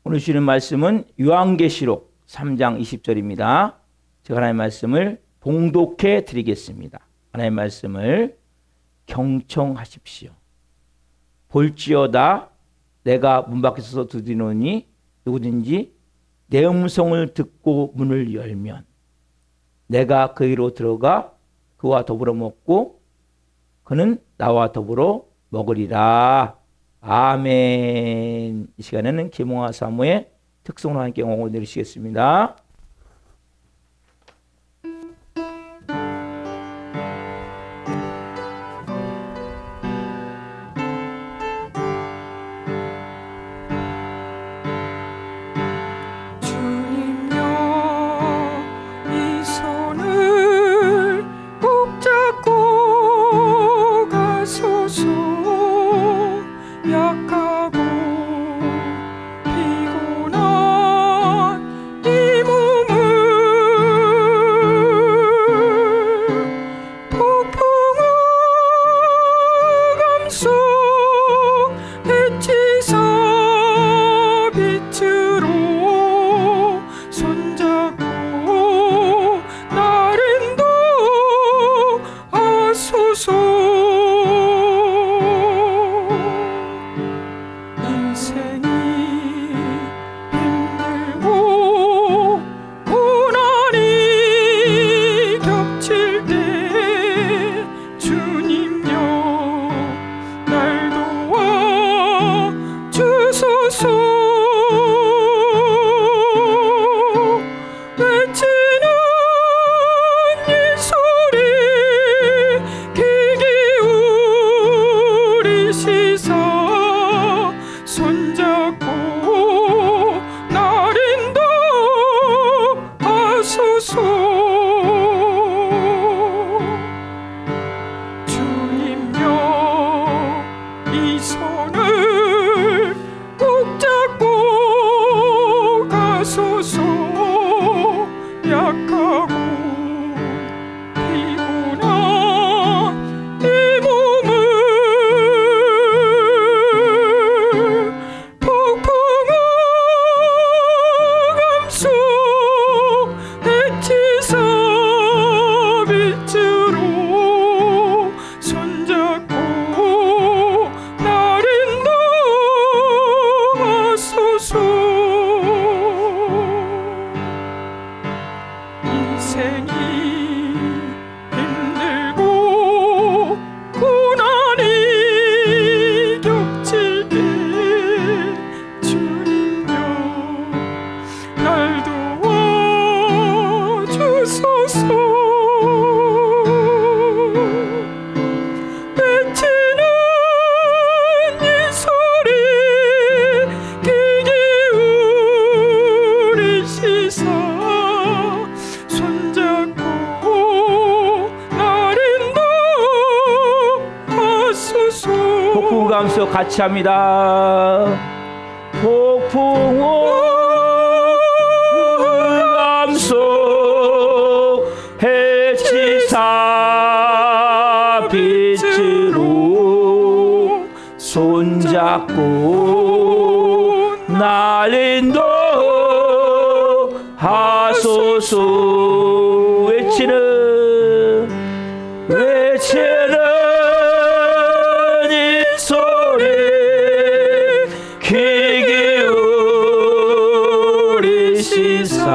오늘 주시는 말씀은 요한계시록 3장 20절입니다. 제가 하나님의 말씀을 봉독해 드리겠습니다. 하나님의 말씀을 경청하십시오. 볼지어다 내가 문 밖에 서서 두드리노니 누구든지 내 음성을 듣고 문을 열면 내가 그이로 들어가 그와 더불어 먹고 그는 나와 더불어 먹으리라. 아멘. 이 시간에는 계몽아 사모의 특성으로 함께 응원 내리시겠습니다. 복풍감수 같이 합니다. 복풍감수 해치사 빛으로 손잡고 날 인도하소서. 외치는 이 소리 귀 기울이시사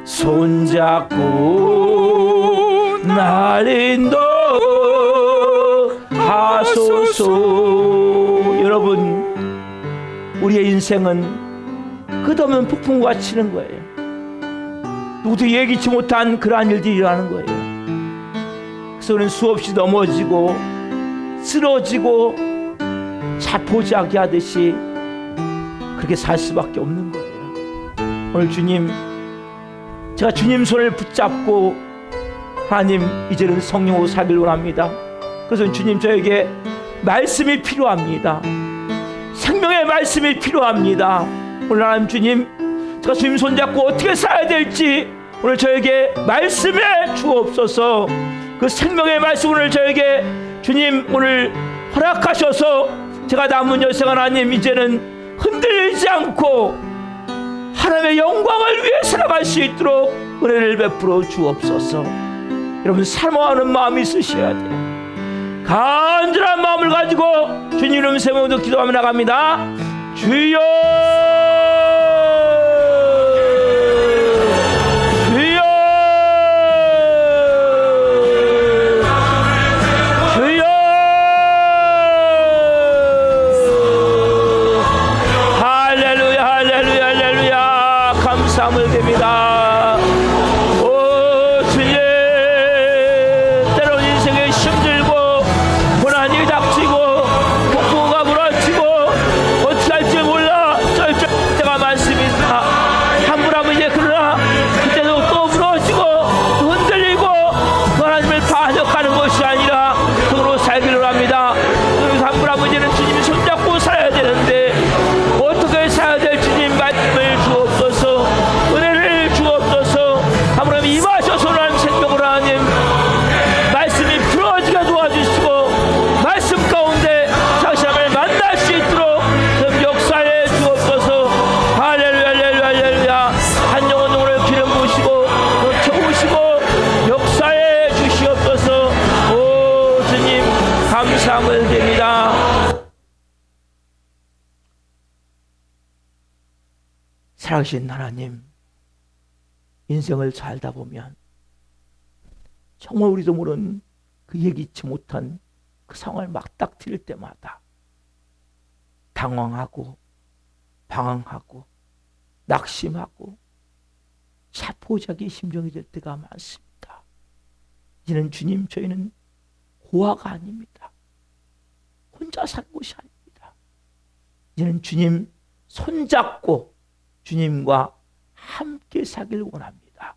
손잡고 날 인도하소서. 여러분, 우리의 인생은 끝없는 폭풍과 치는 거예요. 누구도 예기치 못한 그러한 일들이 일어나는 거예요. 그래서 우리는 수없이 넘어지고 쓰러지고 자포자기 하듯이 그렇게 살 수밖에 없는 거예요. 오늘 주님, 제가 주님 손을 붙잡고 하나님 이제는 성령으로 살기를 원합니다. 그래서 주님, 저에게 말씀이 필요합니다. 생명의 말씀이 필요합니다. 오늘 하나님 주님, 제가 주님 손잡고 어떻게 살아야 될지 오늘 저에게 말씀해 주옵소서. 그 생명의 말씀을 저에게 주님 오늘 허락하셔서 제가 남은 여생 하나님 이제는 흔들리지 않고 하나님의 영광을 위해 살아갈 수 있도록 은혜를 베풀어 주옵소서. 여러분 사모하는 마음이 있으셔야 돼요. 간절한 마음을 가지고 주님 이름 세모도 기도하며 나갑니다. 주여 주여 주여 할렐루야 할렐루야 할렐루야 감사함을 드립니다. 오 주님 때로는 인생에 힘들고 고난이 닥치고 폭풍우가 몰아치고 어떻게 할지 몰라 쩔쩔 때가 많습니다. 한 분 하면 이제 그러나 그때도 또 무너지고 또 흔들리고 그 하나님을 반역하는 것이 아니라 그로 살기를 합니다. 그래서 한 분 하면 이제는 주님 손잡고 살아야 되는데 어떻게 살아야 될 주님 말씀을 주옵소서. 은혜를 주옵소서. 하나님 임하셔서 하나님 생명으로 하나님 말씀이 풀어지게 도와주시고 말씀 가운데 당신을 만날 수 있도록 좀 역사해 주옵소서. 할렐루야 할렐루야 할렐루야. 한 영혼 영혼을 기름 부으시고 채우시고 역사해 주시옵소서. 오 주님 감사함을 드립니다. 살아계신 하나님, 인생을 살다 보면 정말 우리도 모르는 그 예기치 못한 그 상황을 맞닥뜨릴 때마다 당황하고 방황하고 낙심하고 자포자기 심정이 될 때가 많습니다. 이제는 주님 저희는 고아가 아닙니다. 혼자 사는 것이 아닙니다. 이제는 주님 손잡고 주님과 함께 살길 원합니다.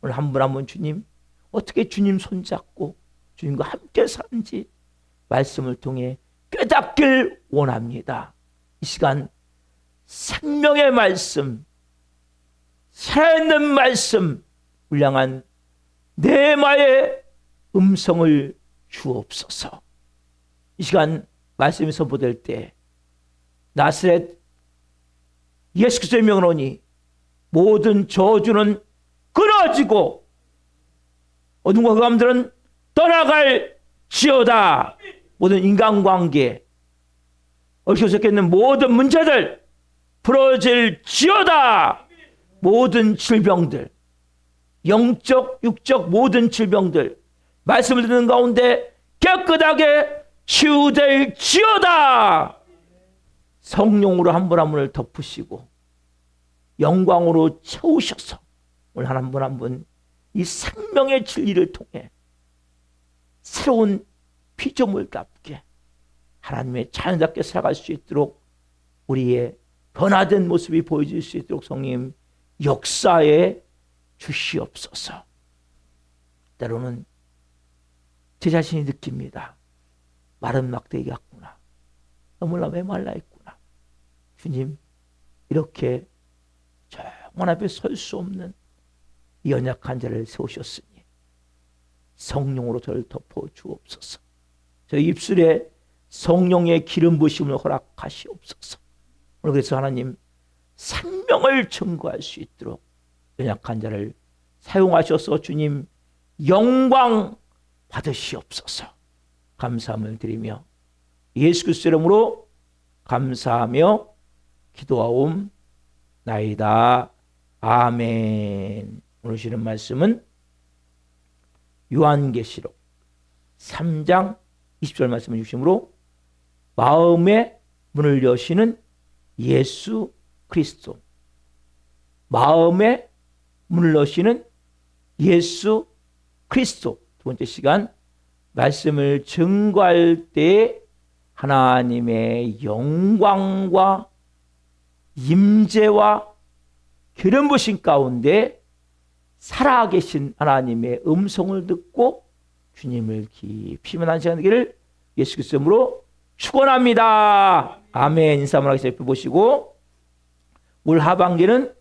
오늘 한 분 한 분 주님 어떻게 주님 손잡고 주님과 함께 사는지 말씀을 통해 깨닫길 원합니다. 이 시간 생명의 말씀, 살아있는 말씀 우리 향한 네마의 음성을 주옵소서. 이 시간 말씀이 선포될 때 나사렛 예수 그리스도의 명으로니 모든 저주는 끊어지고 어둠과 흑암들은 떠나갈 지어다. 모든 인간관계 얽혀서 있는 모든 문제들 풀어질 지어다. 모든 질병들 영적 육적 모든 질병들 말씀을 듣는 가운데 깨끗하게 치유될 지어다. 성령으로 한 분 한 분을 덮으시고 영광으로 채우셔서 오늘 한 분 한 분 이 생명의 진리를 통해 새로운 피조물답게 하나님의 자녀답게 살아갈 수 있도록 우리의 변화된 모습이 보여질 수 있도록 성령 역사에 주시옵소서. 때로는 제 자신이 느낍니다. 마른 막대기 같구나. 너무나 메말라 있구나. 주님 이렇게 정말 앞에 설 수 없는 이 연약한 자를 세우셨으니 성령으로 저를 덮어 주옵소서. 저 입술에 성령의 기름 부으심을 허락하시옵소서. 오늘 그래서 하나님 생명을 증거할 수 있도록 연약한 자를 사용하셔서 주님 영광 받으시옵소서. 감사함을 드리며 예수 그리스도의 이름으로 감사하며 기도하옵나이다. 아멘. 오늘 주시는 말씀은 요한계시록 3장 20절 말씀을 중심으로 마음의 문을 여시는 예수 그리스도, 마음의 문을 여시는 예수 그리스도. 두 번째 시간 말씀을 증거할 때 하나님의 영광과 임재와 기름 부으심 가운데 살아계신 하나님의 음성을 듣고 주님을 깊이 만난 시간 되기를 예수 그리스도 이름으로 축원합니다. 아멘. 인사 한번 하겠습니다. 옆에 보시고 올 하반기는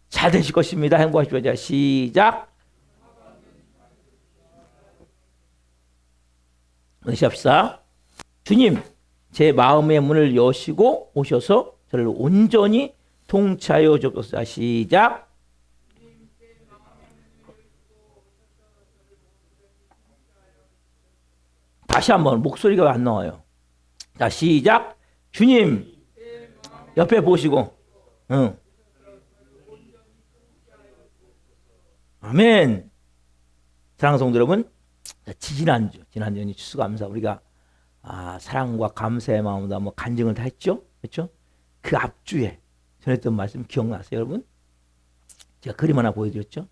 잘 되실 것입니다. 행복하십시오. 자, 시작. 시작합시다. 주님, 제 마음의 문을 여시고 오셔서 저를 온전히 통치하여 주옵소서. 시작. 다시 한번 목소리가 안 나와요. 자, 시작. 주님 옆에 보시고, 응. 아멘. 사랑하는 성도 여러분, 지난주 추수감사 우리가 사랑과 감사의 마음으로 뭐 간증을 다 했죠, 그렇죠? 그 앞주에 전했던 말씀 기억나세요, 여러분? 제가 그림 하나 보여드렸죠.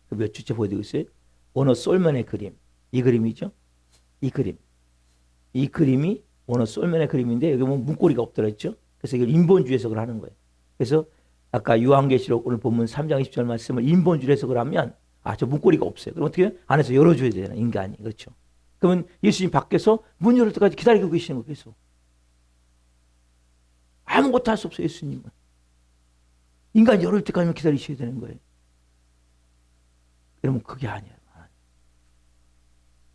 그 몇 주째 보여드리고 있어요. 원어 솔면의 그림, 이 그림이죠. 이 그림이 원어 솔면의 그림인데 여기 보면 문고리가 없더랬죠. 그래서 이걸 인본주의 해석을 하는 거예요. 그래서 아까 요한계시록 오늘 본문 3장 20절 말씀을 인본주의 해석을 하면 저 문고리가 없어요. 그럼 어떻게 해요? 안에서 열어줘야 되잖아요, 인간이. 그렇죠? 그러면 예수님 밖에서 문 열을 때까지 기다리고 계시는 거예요. 계속. 아무것도 할 수 없어요, 예수님은. 인간 열을 때까지 기다리셔야 되는 거예요. 그러면 그게 아니에요.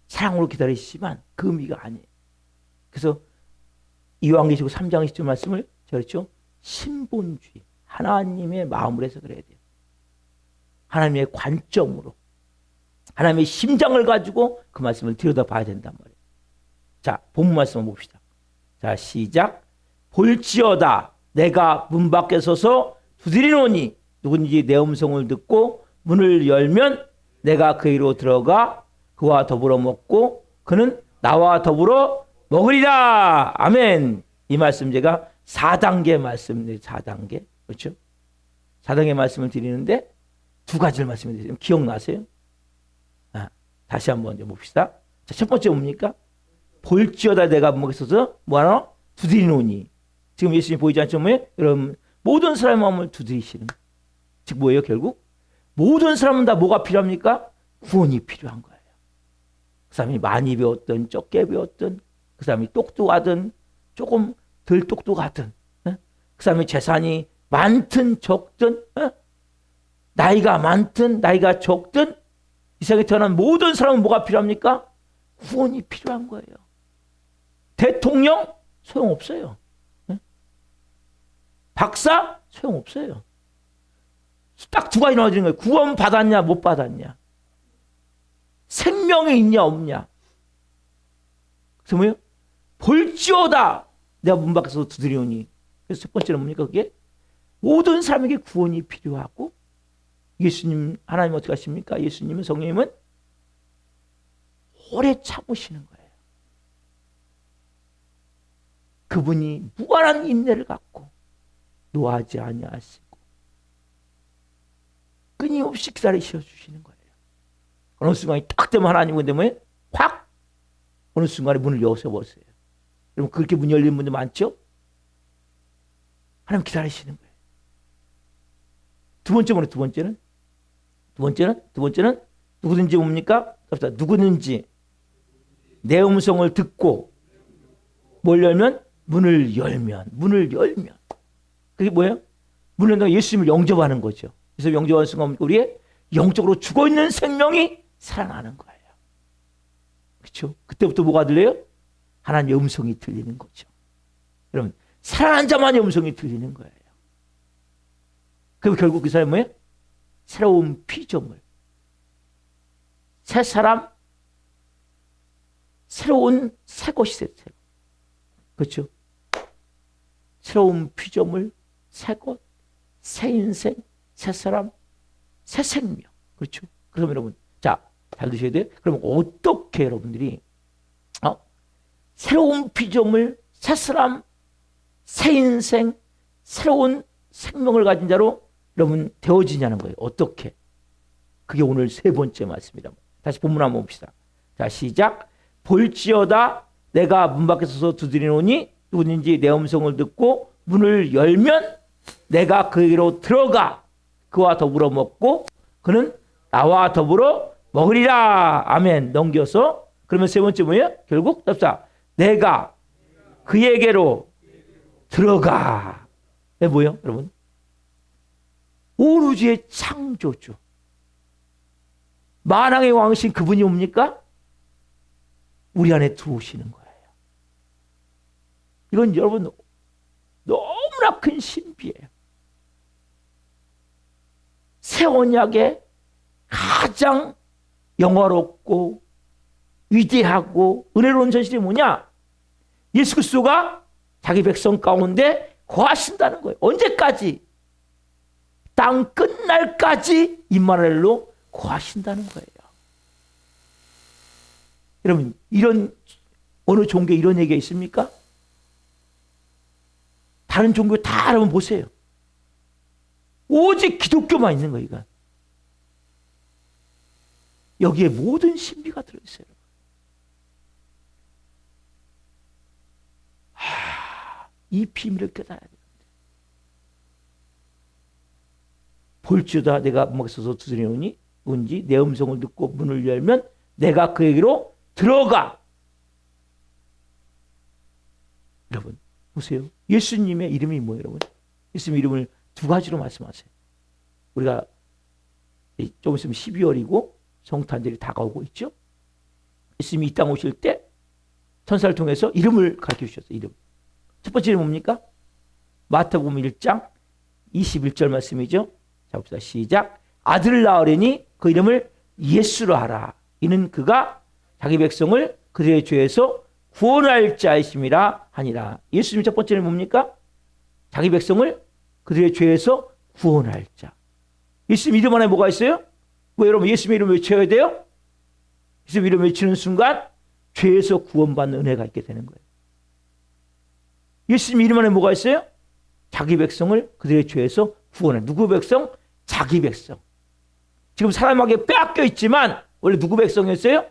사랑으로 기다리시지만 그 의미가 아니에요. 그래서 요한계시록 3장 20절 말씀을 제가 그랬죠? 신본주의, 하나님의 마음으로 해석을 해야 돼요. 하나님의 관점으로, 하나님의 심장을 가지고 그 말씀을 들여다봐야 된단 말이에요. 자, 본문 말씀 한번 봅시다. 자, 시작. 볼지어다 내가 문 밖에 서서 두드리노니 누구든지 내 음성을 듣고 문을 열면 내가 그이로 들어가 그와 더불어 먹고 그는 나와 더불어 먹으리라. 아멘. 이 말씀 제가 4단계 말씀드려요. 4단계. 그렇죠? 4단계 말씀을 드리는데 두 가지를 말씀드려요. 기억나세요? 다시 한번 봅시다. 자, 첫 번째 뭡니까? 볼지어다 내가 문 밖에 서서 뭐하노? 두드리노니. 지금 예수님 보이지 않죠? 여러분 모든 사람의 마음을 두드리시는. 즉 뭐예요? 결국 모든 사람은 다 뭐가 필요합니까? 구원이 필요한 거예요. 그 사람이 많이 배웠든 적게 배웠든 그 사람이 똑똑하든 조금 덜 똑똑하든 그 사람의 재산이 많든 적든 나이가 많든 나이가 적든 이 세상에 태어난 모든 사람은 뭐가 필요합니까? 구원이 필요한 거예요. 대통령 소용없어요. 박사 소용없어요. 딱 두 가지 나와지는 거예요. 구원 받았냐 못 받았냐. 생명이 있냐 없냐. 그래서 뭐예요? 볼지어다 내가 문 밖에서 두드리오니. 그래서 첫 번째는 뭡니까? 그게 모든 사람에게 구원이 필요하고 예수님 하나님 어떻게 하십니까? 예수님은 성령님은 오래 참으시는 거예요. 그분이 무한한 인내를 갖고 노하지 아니하시고 끊임없이 기다리셔 주시는 거예요. 어느 순간이 딱 되면 하나님은 되면 확 어느 순간에 문을 여셔버렸어요. 여러분 그렇게 문 열리는 분들 많죠? 하나님 기다리시는 거예요. 두 번째는 누구든지 뭡니까? 누구든지 내 음성을 듣고 뭘 열면? 문을 열면. 그게 뭐예요? 문을 열면 예수님을 영접하는 거죠. 그래서 영접하는 순간 우리의 영적으로 죽어있는 생명이 살아나는 거예요. 그렇죠? 그때부터 뭐가 들려요? 하나님의 음성이 들리는 거죠. 여러분 살아난 자만의 음성이 들리는 거예요. 그럼 결국 그 사람은 뭐예요? 새로운 피조물, 새 사람, 새로운 새 것이 돼요. 그렇죠? 새로운 피조물, 새 것, 새 인생, 새 사람, 새 생명. 그렇죠? 그럼 여러분, 자, 잘 드셔야 돼요. 그럼 어떻게 여러분들이 새로운 피조물, 새 사람, 새 인생, 새로운 생명을 가진 자로 여러분 되어지냐는 거예요. 어떻게? 그게 오늘 세 번째 말씀이다. 다시 본문 한번 봅시다. 자, 시작. 볼지어다 내가 문 밖에 서서 두드리노니 누구든지 내 음성을 듣고 문을 열면 내가 그에게로 들어가 그와 더불어 먹고 그는 나와 더불어 먹으리라. 아멘. 넘겨서 그러면 세 번째 뭐예요? 결국 내가 그에게로 들어가. 네, 뭐예요, 여러분? 온 우주의 창조주, 만왕의 왕이신 그분이 뭡니까? 우리 안에 들어오시는 거예요. 이건 여러분 너무 너무나 큰 신비예요. 새 언약의 가장 영화롭고 위대하고 은혜로운 전실이 뭐냐? 예수 그리스도가 자기 백성 가운데 거하신다는 거예요. 언제까지? 땅 끝날까지 임마누엘로 거하신다는 거예요. 여러분, 이런 어느 종교에 이런 얘기가 있습니까? 다른 종교 다 여러분 보세요. 오직 기독교만 있는 거예요. 이건. 여기에 모든 신비가 들어있어요. 이 비밀을 깨달아야 되는데. 볼지어다 내가 음악에 서서 두드리노니 누군지 내 음성을 듣고 문을 열면 내가 그에게로 들어가. 여러분 보세요. 예수님의 이름이 뭐예요, 여러분? 예수님 이름을 두 가지로 말씀하세요. 우리가 좀 있으면 12월이고 성탄절이 다가오고 있죠. 예수님이 이 땅 오실 때 천사를 통해서 이름을 가르쳐 주셨어요. 이름. 첫 번째 이름 뭡니까? 마태복음 1장 21절 말씀이죠. 자 봅시다. 시작. 아들을 낳으려니 그 이름을 예수로 하라. 이는 그가 자기 백성을 그들의 죄에서 구원할 자이심이라 하니라. 예수님 첫 번째는 뭡니까? 자기 백성을 그들의 죄에서 구원할 자. 예수님 이름 안에 뭐가 있어요? 왜 여러분 예수님 이름을 외쳐야 돼요? 예수님 이름을 외치는 순간 죄에서 구원받는 은혜가 있게 되는 거예요. 예수님 이름 안에 뭐가 있어요? 자기 백성을 그들의 죄에서 구원해. 누구 백성? 자기 백성. 지금 사람에게 빼앗겨 있지만 원래 누구 백성이었어요?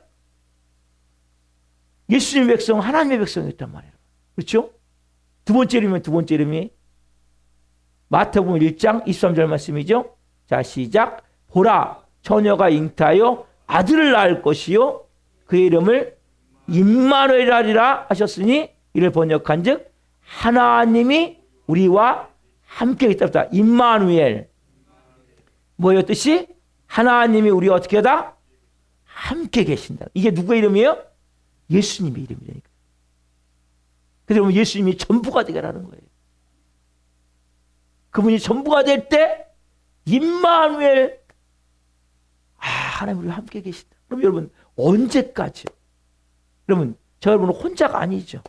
예수님 백성, 하나님의 백성이었단 말이에요. 그렇죠? 두 번째 이름이 두 번째 이름이 마태복음 1장 23절 말씀이죠. 자 시작. 보라 처녀가 잉타하여 아들을 낳을 것이요 그의 이름을 임마누엘이라 하셨으니 이를 번역한즉 하나님이 우리와 함께 있다. 임마누엘. 뭐예요 뜻이? 하나님이 우리와 어떻게 하다? 함께 계신다. 이게 누구의 이름이에요? 예수님의 이름이라니까. 그래서 예수님이 전부가 되게라는 거예요. 그분이 전부가 될 때 임마누엘. 하나님 우리와 함께 계신다. 그럼 여러분 언제까지? 여러분 저 여러분은 혼자가 아니죠.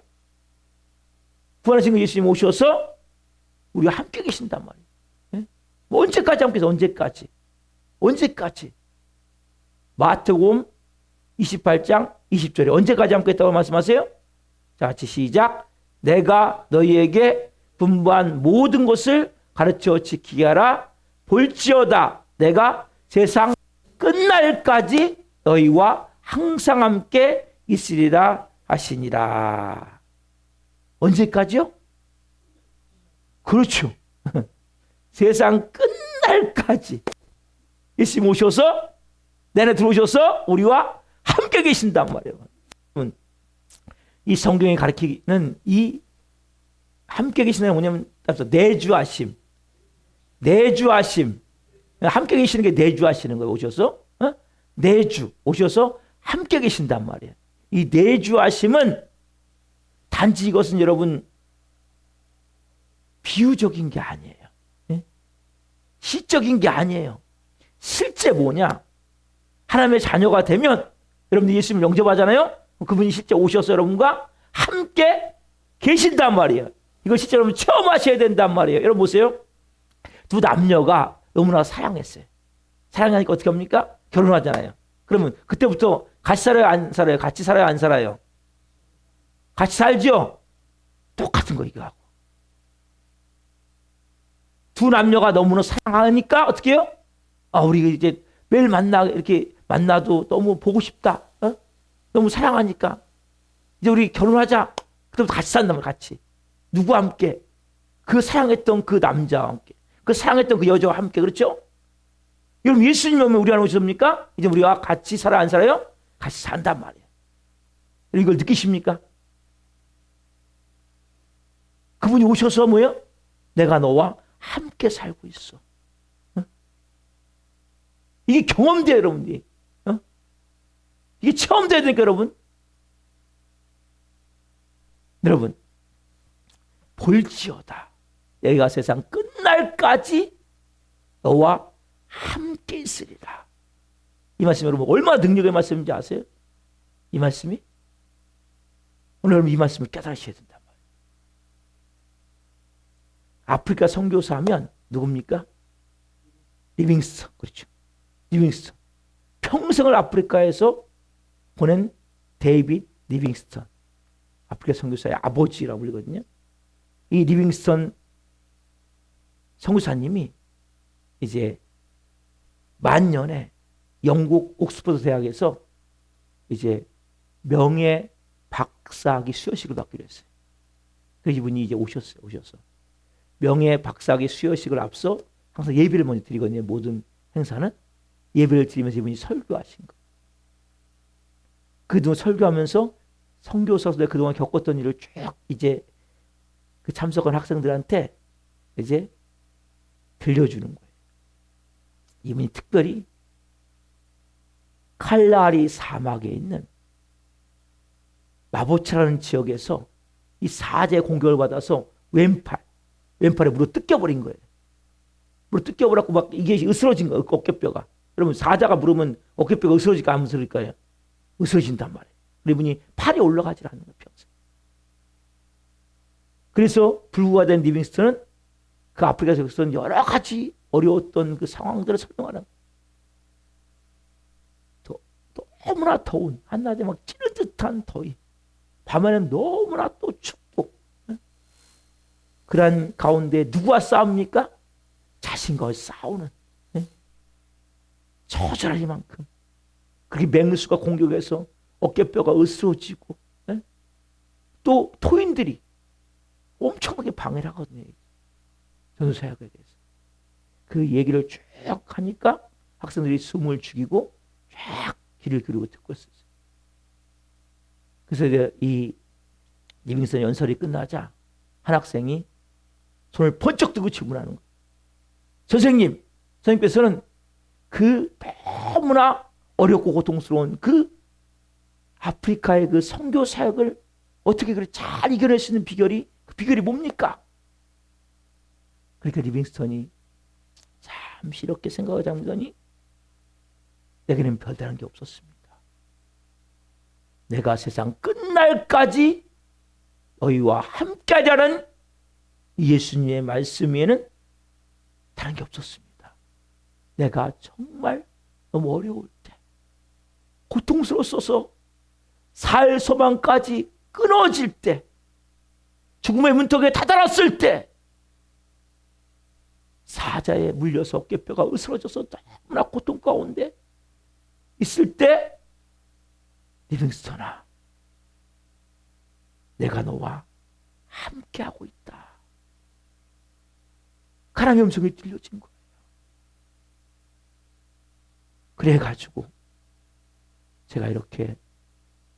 구원하신 그 예수님 오셔서 우리와 함께 계신단 말이에요. 네? 뭐 언제까지 함께 계세요? 언제까지? 언제까지? 마태복음 28장 20절에 언제까지 함께 있다고 말씀하세요? 자, 같이 시작. 내가 너희에게 분부한 모든 것을 가르쳐 지키게 하라. 볼지어다 내가 세상 끝날까지 너희와 항상 함께 있으리라 하시니라. 언제까지요? 그렇죠. 세상 끝날까지 예수님 오셔서 내내 들어오셔서 우리와 함께 계신단 말이에요. 이 성경이 가르치는 이 함께 계시는 게 뭐냐면 내주하심. 내주하심. 함께 계시는 게 내주하시는 거예요. 오셔서 내주 오셔서 함께 계신단 말이에요. 이 내주하심은 단지 이것은 여러분 비유적인 게 아니에요. 시적인 게 아니에요. 실제 뭐냐? 하나님의 자녀가 되면 여러분들 예수님 영접하잖아요. 그분이 실제 오셔서 여러분과 함께 계신단 말이에요. 이걸 실제 여러분 처음 하셔야 된단 말이에요. 여러분 보세요. 두 남녀가 너무나 사랑했어요. 사랑하니까 어떻게 합니까? 결혼하잖아요. 그러면 그때부터 같이 살아요? 안 살아요? 같이 살아요? 안 살아요? 같이 살죠? 똑같은 거 이거 하고. 두 남녀가 너무나 사랑하니까 어떻게 해요? 우리 이제 매일 이렇게 만나도 너무 보고 싶다. 너무 사랑하니까 이제 우리 결혼하자. 그때부터 같이 산다면 같이. 누구와 함께? 그 사랑했던 그 남자와 함께. 그 사랑했던 그 여자와 함께. 그렇죠? 여러분 예수님이 오면 우리 안에 오셨습니까? 이제 우리와 같이 살아 안 살아요? 같이 산단 말이에요. 이걸 느끼십니까? 그분이 오셔서 뭐예요? 내가 너와 함께 살고 있어. 이게 경험돼요, 여러분들이. 이게 처음 돼야 되니까, 여러분. 여러분, 볼지어다. 내가 세상 끝날까지 너와 함께 있으리라. 이 말씀이 여러분 얼마나 능력의 말씀인지 아세요? 이 말씀이? 오늘 여러분 이 말씀을 깨달으셔야 된단 말이에요. 아프리카 선교사 하면 누굽니까? 리빙스턴. 그렇죠. 리빙스턴. 평생을 아프리카에서 보낸 데이빗 리빙스턴. 아프리카 선교사의 아버지라고 불리거든요. 이 리빙스턴 선교사님이 이제 만년에 영국 옥스퍼드 대학에서 이제 명예 박사학위 수여식을 받기로 했어요. 그 이분이 이제 오셔서 명예 박사학위 수여식을 앞서 항상 예배를 먼저 드리거든요. 모든 행사는 예배를 드리면서 이분이 설교하신 거예요. 그동안 설교하면서 선교사로서 내가 그동안 겪었던 일을 쭉 이제 그 참석한 학생들한테 이제 들려주는 거예요. 이분이 특별히 칼라리 사막에 있는 마보차라는 지역에서 이 사제 공격을 받아서 왼팔에 물어 뜯겨버린 거예요. 물어 뜯겨버렸고 막 이게 으스러진 거예요. 어깨뼈가. 여러분 사자가 물으면 어깨뼈가 으스러질까 안 으스러질까요? 으스러진단 말이에요. 이분이 팔이 올라가질 않는 거예요. 평생. 그래서 불구가 된 리빙스턴은 그 아프리카에서 여러 가지 어려웠던 그 상황들을 설명하는 거예요. 너무나 더운 한낮에 막 찌를 듯한 더위, 밤에는 너무나 또 춥고, 그러한 가운데 누구와 싸웁니까? 자신과 싸우는, 처절할 만큼 그렇게 맹수가 공격해서 어깨뼈가 으스러지고, 또 토인들이 엄청나게 방해를 하거든요. 전도사역에 대해서. 그 얘기를 쭉 하니까 학생들이 숨을 죽이고 쫙 귀를 기울이고 듣고 있었어요. 그래서 이제 이 리빙스턴 연설이 끝나자 한 학생이 손을 번쩍 들고 질문하는 거예요. 선생님께서는 그 너무나 어렵고 고통스러운 그 아프리카의 그 선교 사역을 어떻게 그렇게 잘 이겨낼 수 있는 그 비결이 뭡니까? 그러니까 리빙스턴이 잠시 이렇게 생각을 잠그더니 내게는 별다른 게 없었습니다. 내가 세상 끝날까지 너희와 함께하자는 예수님의 말씀 외에는 다른 게 없었습니다. 내가 정말 너무 어려울 때, 고통스러웠어서 살 소망까지 끊어질 때, 죽음의 문턱에 다다랐을 때, 사자에 물려서 어깨뼈가 으스러져서 너무나 고통 가운데 있을 때, 리빙스턴아, 내가 너와 함께하고 있다. 하나님의 음성이 들려진 거예요. 그래가지고 제가 이렇게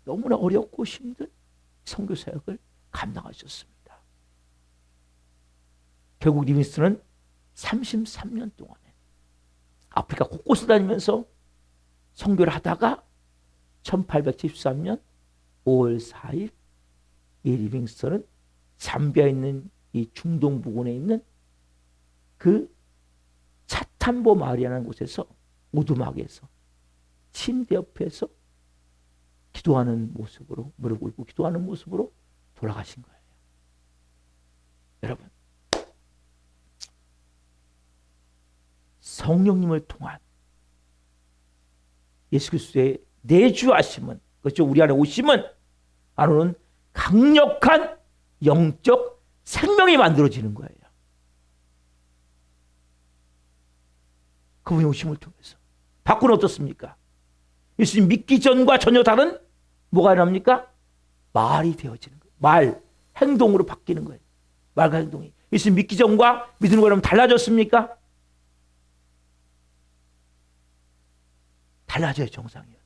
너무나 어렵고 힘든 선교 사역을 감당하셨습니다. 결국 리빙스턴은 33년 동안에 아프리카 곳곳을 다니면서 선교를 하다가 1873년 5월 4일 이 리빙스턴은 잠비아에 있는 이 중동 부근에 있는 그 차탐보 마을이라는 곳에서 오두막에서 침대 옆에서 기도하는 모습으로, 무릎 꿇고 기도하는 모습으로 돌아가신 거예요. 여러분, 성령님을 통한 예수 그리스도의 내주하심은, 그렇죠, 우리 안에 오심은 바로는 강력한 영적 생명이 만들어지는 거예요. 그분의 오심을 통해서. 밖은 어떻습니까? 예수님 믿기 전과 전혀 다른 뭐가 일어납니까? 말이 되어지는 거예요. 행동으로 바뀌는 거예요. 말과 행동이. 예수님 믿기 전과 믿는 거랑 달라졌습니까? 달라져야 정상이에요.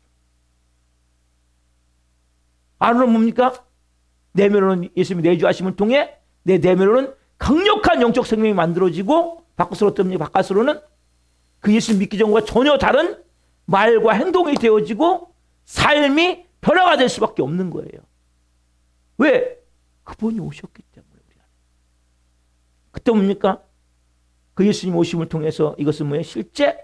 안으로는 뭡니까? 내면으로는 예수님의 내주하심을 통해 내 내면으로는 강력한 영적 생명이 만들어지고, 바깥으로는 그 예수 믿기 전과 전혀 다른 말과 행동이 되어지고 삶이 변화가 될 수밖에 없는 거예요. 왜? 그분이 오셨기 때문에. 그때 뭡니까? 그 예수님 오심을 통해서 이것은 뭐예요? 실제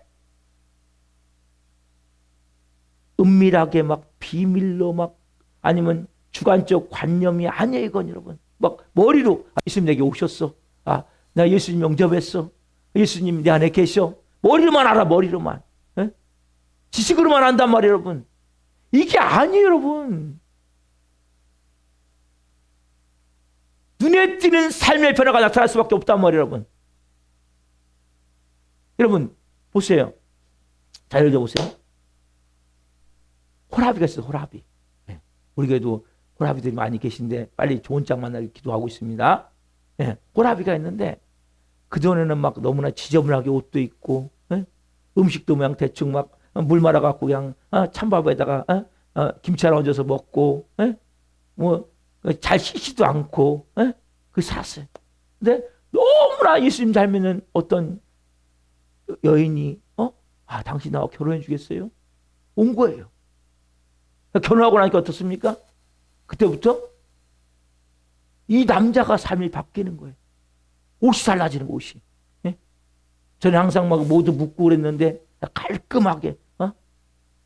은밀하게 막 비밀로 막 아니면 주관적 관념이 아니에요. 이건 여러분. 막 머리로 예수님 내게 오셨어. 나 예수님 영접했어. 예수님 내 안에 계셔. 머리로만 알아. 머리로만. 에? 지식으로만 안단 말이에요. 여러분. 이게 아니에요. 여러분. 눈에 띄는 삶의 변화가 나타날 수밖에 없단 말이에요. 여러분. 여러분 보세요. 잘 읽어보세요. 호라비가 있어요. 호라비. 네. 우리 교회도 호라비들이 많이 계신데 빨리 좋은 짝 만나길 기도하고 있습니다. 네. 호라비가 있는데 그전에는 막 너무나 지저분하게 옷도 입고 음식도 그냥 대충 막 물 말아갖고 그냥 찬밥에다가 김치 하나 얹어서 먹고 뭐 잘 씻지도 않고 그 살았어요. 근데 너무나 예수님 잘 믿는 어떤 여인이 당신 나와 결혼해 주겠어요? 온 거예요. 결혼하고 나니까 어떻습니까? 그때부터 이 남자가 삶이 바뀌는 거예요. 옷이 달라지는 거, 옷이. 예? 저는 항상 막 모두 묻고 그랬는데 깔끔하게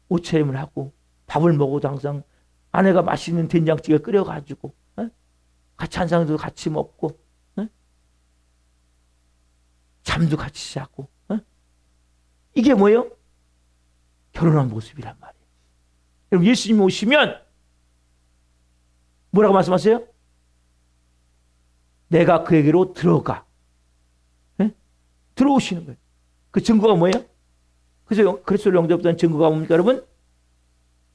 옷차림을 하고 밥을 먹어도 항상 아내가 맛있는 된장찌개 끓여가지고 같이 한상도 같이 먹고 잠도 같이 자고 이게 뭐예요? 결혼한 모습이란 말이에요. 여러분 예수님 오시면 뭐라고 말씀하세요? 내가 그에게로 들어가. 들어오시는 거예요. 그 증거가 뭐예요? 그래서 그리스도를 영접한 증거가 뭡니까 여러분?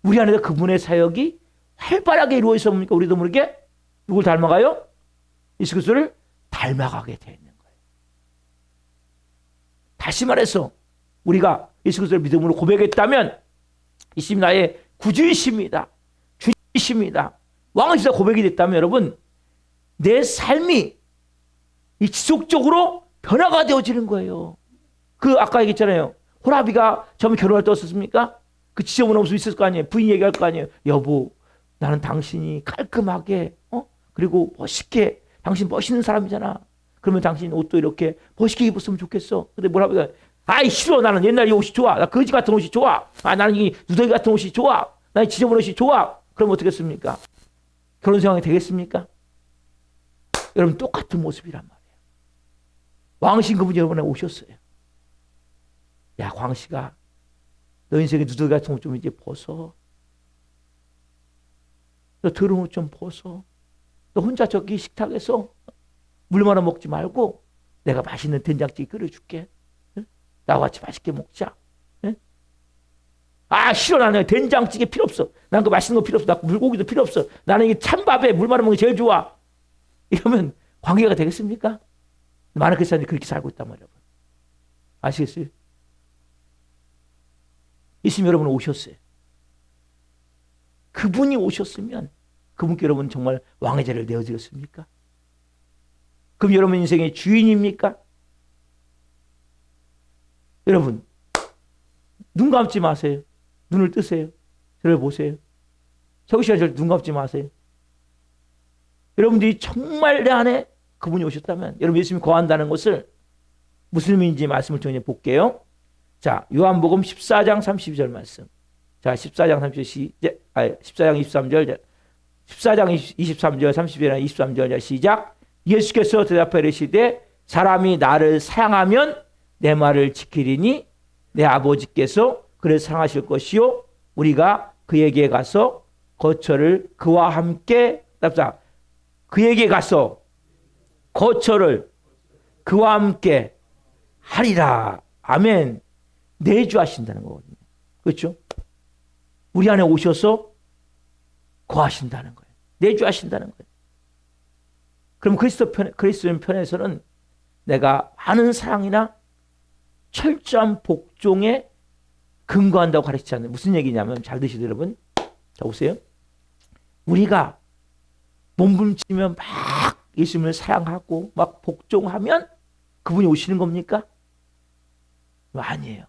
우리 안에서 그분의 사역이 활발하게 이루어져 뭡니까? 우리도 모르게 누굴 닮아가요? 예수 그리스도를 닮아가게 되어 있는 거예요. 다시 말해서 우리가 예수 그리스도를 믿음으로 고백했다면 예수님 나의 구주이십니다. 주이십니다. 왕이시다 고백이 됐다면 여러분 내 삶이 이 지속적으로 변화가 되어지는 거예요. 그 아까 얘기했잖아요. 호라비가 처음에 결혼할 때 어떻습니까? 그 지저분한 모습 있을 거 아니에요. 부인 얘기할 거 아니에요. 여보 나는 당신이 깔끔하게 그리고 멋있게 당신 멋있는 사람이잖아. 그러면 당신 옷도 이렇게 멋있게 입었으면 좋겠어. 근데 뭐라고 아이 싫어. 나는 옛날 이 옷이 좋아. 나 거지 같은 옷이 좋아. 나는 이 누더기 같은 옷이 좋아. 나는 지저분한 옷이 좋아. 그럼 어떻겠습니까? 결혼 생활이 되겠습니까? 여러분 똑같은 모습이란 말이에요. 왕신 그분이 여러분에 오셨어요. 야 광씨가 너 인생에 누더기 같은 옷 좀 이제 벗어. 너 더러운 옷 좀 벗어. 너 혼자 저기 식탁에서 물 말아 먹지 말고 내가 맛있는 된장찌개 끓여줄게. 응? 나와 같이 맛있게 먹자. 응? 싫어. 나는 된장찌개 필요 없어. 난 그 맛있는 거 필요 없어. 나 물고기도 필요 없어. 나는 이 찬밥에 물 말아 먹는 게 제일 좋아. 이러면 관계가 되겠습니까? 많은 크리스찬들이 그렇게 살고 있단 말이에요. 아시겠어요? 예수님 여러분 오셨어요. 그분이 오셨으면 그분께 여러분 정말 왕의 자리를 내어드렸습니까? 그럼 여러분 인생의 주인입니까? 여러분 눈 감지 마세요. 눈을 뜨세요. 저를 보세요. 서기시간 저를 눈 감지 마세요. 여러분들이 정말 내 안에 그분이 오셨다면 여러분 예수님이 거한다는 것을 무슨 의미인지 말씀을 좀 볼게요. 자, 요한복음 14장 32절 말씀. 자, 14장 32절 14장 23절 14장 23절 30절 23절 시작. 예수께서 대답하여 이르시되 사람이 나를 사랑하면 내 말을 지키리니 내 아버지께서 그를 사랑하실 것이요 우리가 그에게 가서 거처를 그와 함께 그에게 가서 거처를 그와 함께 하리라. 아멘. 내주하신다는 거거든요. 그렇죠? 우리 안에 오셔서 거하신다는 거예요. 내주하신다는 거예요. 그럼 그리스도인 편에서는 내가 많은 사랑이나 철저한 복종에 근거한다고 가르치지 않는 무슨 얘기냐면 잘 드시죠 여러분. 자 보세요. 우리가 몸부림치면 막 예수님을 사랑하고 막 복종하면 그분이 오시는 겁니까? 아니에요.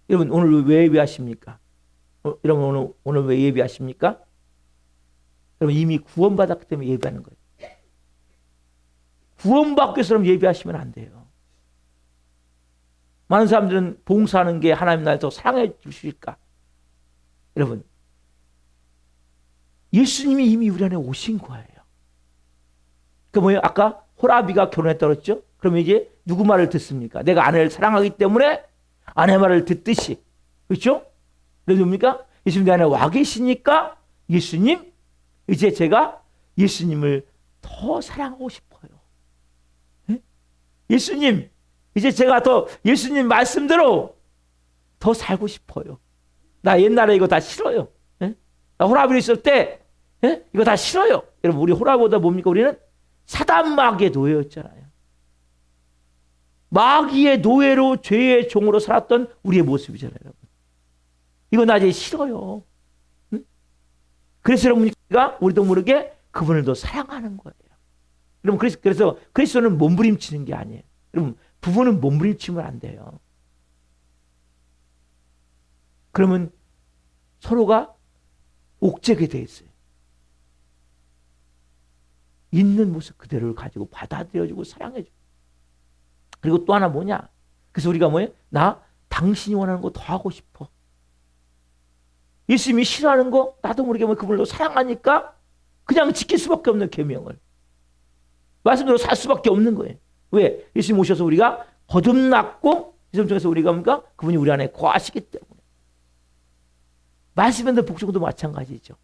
여러분 오늘 왜 예배하십니까? 여러분 오늘 왜 예배하십니까? 여러분 이미 구원받았기 때문에 예배하는 거예요. 구원받기 위해서 예배하시면 안 돼요. 많은 사람들은 봉사하는 게 하나님 나라에 더 사랑해 주실까? 여러분, 예수님이 이미 우리 안에 오신 거예요. 그 뭐예요? 아까 호라비가 결혼했다고 그랬죠? 그러면 이제 누구 말을 듣습니까? 내가 아내를 사랑하기 때문에 아내 말을 듣듯이. 그렇죠? 그래서 뭡니까? 예수님 내 안에 와 계시니까 예수님, 이제 제가 예수님을 더 사랑하고 싶어요. 네? 예수님, 이제 제가 더 예수님 말씀대로 더 살고 싶어요. 나 옛날에 이거 다 싫어요. 네? 나 호라비로 있을 때 네? 이거 다 싫어요. 여러분, 우리 호라비보다 뭡니까? 우리는 사단 마귀의 노예였잖아요. 마귀의 노예로 죄의 종으로 살았던 우리의 모습이잖아요. 여러분. 이거 나 이제 싫어요. 응? 그래서 여러분과 우리도 모르게 그분을 더 사랑하는 거예요. 여러분, 그래서 그리스도는 몸부림치는 게 아니에요. 여러분, 부부는 몸부림치면 안 돼요. 그러면 서로가 옥죄게 돼 있어요. 있는 모습 그대로를 가지고 받아들여주고 사랑해주고. 그리고 또 하나 뭐냐? 그래서 우리가 뭐예요? 나 당신이 원하는 거 더 하고 싶어. 예수님이 싫어하는 거 나도 모르게 그분을 사랑하니까 그냥 지킬 수밖에 없는 계명을 말씀대로 살 수밖에 없는 거예요. 왜? 예수님 오셔서 우리가 거듭났고 예수님 통해서 우리가 뭔가 그분이 우리 안에 거하시기 때문에. 말씀의 복종도 마찬가지죠.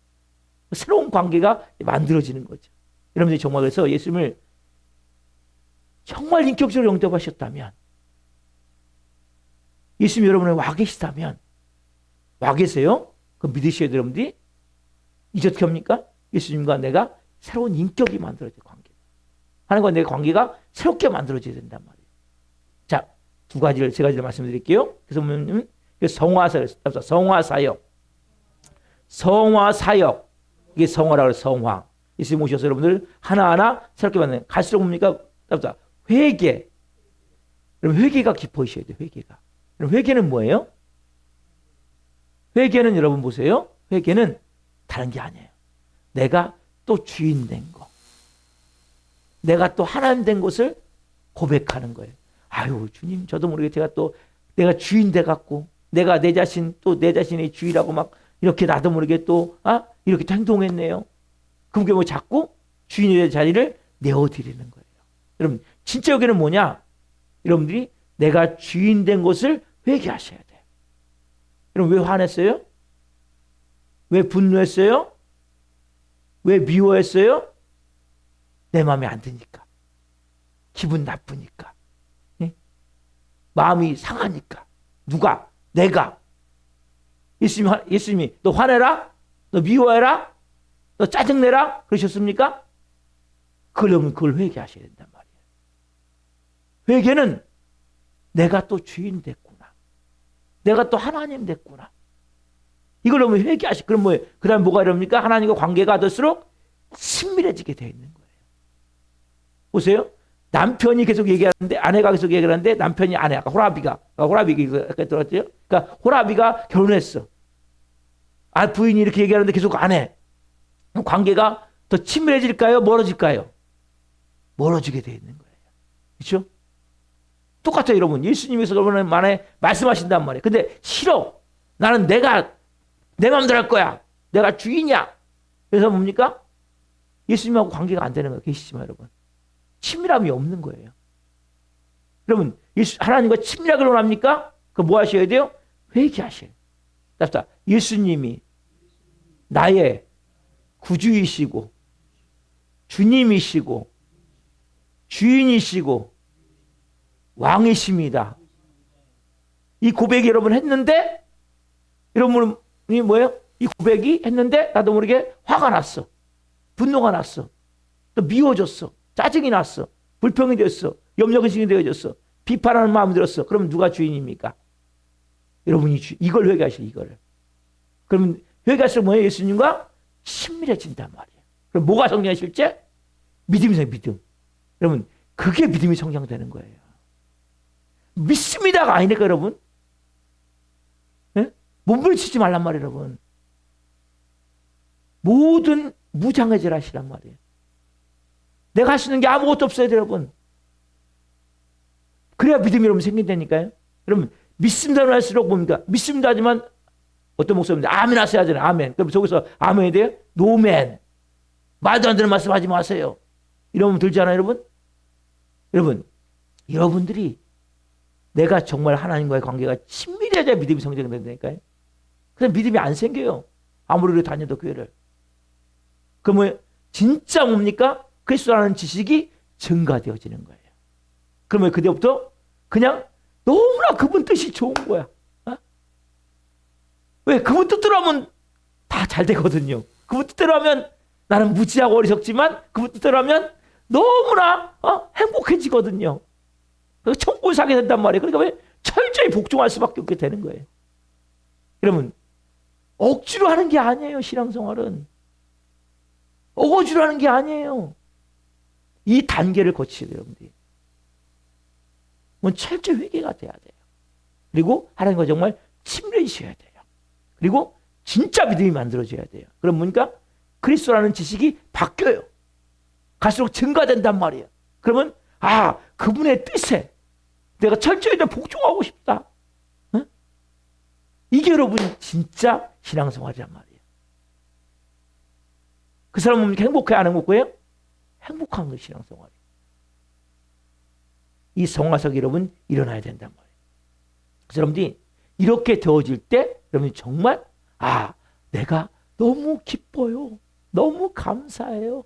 새로운 관계가 만들어지는 거죠. 여러분들이 정말 그래서 예수님을 정말 인격적으로 영접하셨다면, 예수님 여러분에 와 계시다면, 와 계세요? 그 믿으셔야 돼요, 여러분들이. 이제 어떻게 합니까? 예수님과 내가 새로운 인격이 만들어져요, 관계가. 하나님과 내 관계가 새롭게 만들어져야 된단 말이에요. 자, 세 가지를 말씀드릴게요. 그래서 보면, 성화사역. 성화사역. 이게 성화라고 해요, 성화. 예수님 오셔서 여러분들 하나하나 새롭게 만드는, 갈수록 뭡니까? 회개. 여러분, 회개가 깊어지셔야 돼요, 회개가. 여러분, 회개는 뭐예요? 회개는 여러분 보세요. 회개는 다른 게 아니에요. 내가 또 주인 된 거. 내가 또 하나님 된 것을 고백하는 거예요. 아유, 주님, 저도 모르게 제가 또 내가 주인 돼 갖고 내가 내 자신의 주인이라고 막 이렇게 나도 모르게 또 이렇게 또 행동했네요. 그게 뭐 자꾸 주인의 자리를 내어드리는 거예요. 여러분, 진짜 여기는 뭐냐? 여러분들이 내가 주인 된 것을 회개하셔야 돼요. 여러분, 왜 화냈어요? 왜 분노했어요? 왜 미워했어요? 내 마음에 안 드니까. 기분 나쁘니까. 네? 마음이 상하니까. 누가? 내가. 예수님이 너 화내라? 너 미워해라? 너 짜증내라? 그러셨습니까? 그러면 그걸 회개하셔야 된단 말이에요. 회개는 내가 또 주인 됐구나. 내가 또 하나님 됐구나. 이걸 너무 회개하시. 그럼 뭐예요? 그 다음에 뭐가 이럽니까? 하나님과 관계가 될수록 친밀해지게 되어 있는 거예요. 보세요. 남편이 계속 얘기하는데, 아내가 계속 얘기하는데, 남편이 아내, 아까 호라비가 들었죠? 그러니까 호라비가 결혼했어. 부인이 이렇게 얘기하는데 계속 안 해. 관계가 더 친밀해질까요? 멀어질까요? 멀어지게 되어 있는 거예요. 그렇죠? 똑같아요, 여러분. 예수님께서 여러분만에 말씀하신단 말이에요. 근데 싫어. 나는 내가 내 마음대로 할 거야. 내가 주인이야. 그래서 뭡니까? 예수님하고 관계가 안 되는 거예요. 계시지만 여러분. 친밀함이 없는 거예요. 여러분, 하나님과 친밀하게 원합니까? 그럼 뭐 하셔야 돼요? 회개하셔야 돼요. 예수님이 나의 구주이시고 주님이시고 주인이시고 왕이십니다. 이 고백이 여러분 했는데, 여러분이 뭐예요? 이 고백이 했는데 나도 모르게 화가 났어. 분노가 났어. 또 미워졌어. 짜증이 났어. 불평이 됐어. 염려근심이 되어졌어. 비판하는 마음이 들었어. 그럼 누가 주인입니까? 여러분이 이걸 회개하셔, 이거를. 그러면 회개할수록 뭐예요? 예수님과 친밀해진단 말이에요. 그럼 뭐가 성장해 실제? 믿음이세요, 믿음. 여러분, 그게 믿음이 성장되는 거예요. 믿습니다가 아니니까, 여러분. 네? 몸부림치지 말란 말이에요, 여러분. 모든 무장해질 하시란 말이에요. 내가 할 수 있는 게 아무것도 없어야 돼요, 여러분. 그래야 믿음이 여러분 생긴다니까요. 여러분, 믿습니다는 할수록 뭡니까? 믿습니다 하지만 어떤 목사님들 아멘 하셔야 하잖아요. 아멘. 그럼 속에서 아멘이 돼요? 노멘. 말도 안 되는 말씀 하지 마세요. 이러면 들지 않아요, 여러분? 여러분, 여러분들이 내가 정말 하나님과의 관계가 친밀해야 믿음이 성장된다니까요. 그래서 믿음이 안 생겨요. 아무리 우리 다녀도 교회를. 그러면 진짜 뭡니까? 그리스도라는 지식이 증가되어지는 거예요. 그러면 그때부터 그냥 너무나 그분 뜻이 좋은 거야. 어? 왜? 그분 뜻대로 하면 다 잘 되거든요. 그분 뜻대로 하면 나는 무지하고 어리석지만 그분 뜻대로 하면 너무나 행복해지거든요. 그래서 천국을 사게 된단 말이에요. 그러니까 왜? 철저히 복종할 수밖에 없게 되는 거예요. 여러분, 억지로 하는 게 아니에요. 신앙생활은. 억지로 하는 게 아니에요. 이 단계를 거치셔야 돼요, 여러분들이. 철저히 회개가 돼야 돼요. 그리고 하나님과 정말 친밀해지셔야 돼요. 그리고 진짜 믿음이 만들어져야 돼요. 그럼 뭡니까? 그리스도라는 지식이 바뀌어요. 갈수록 증가된단 말이에요. 그러면 그분의 뜻에 내가 철저히 복종하고 싶다. 응? 이게 여러분 진짜 신앙생활이란 말이에요. 그 사람은 뭡니까? 행복해 안 행복해요? 행복한 거 신앙생활이에요. 이 성화석이 여러분 일어나야 된단 말이에요. 그래서 여러분들이 이렇게 되어질 때 여러분이 정말 내가 너무 기뻐요. 너무 감사해요.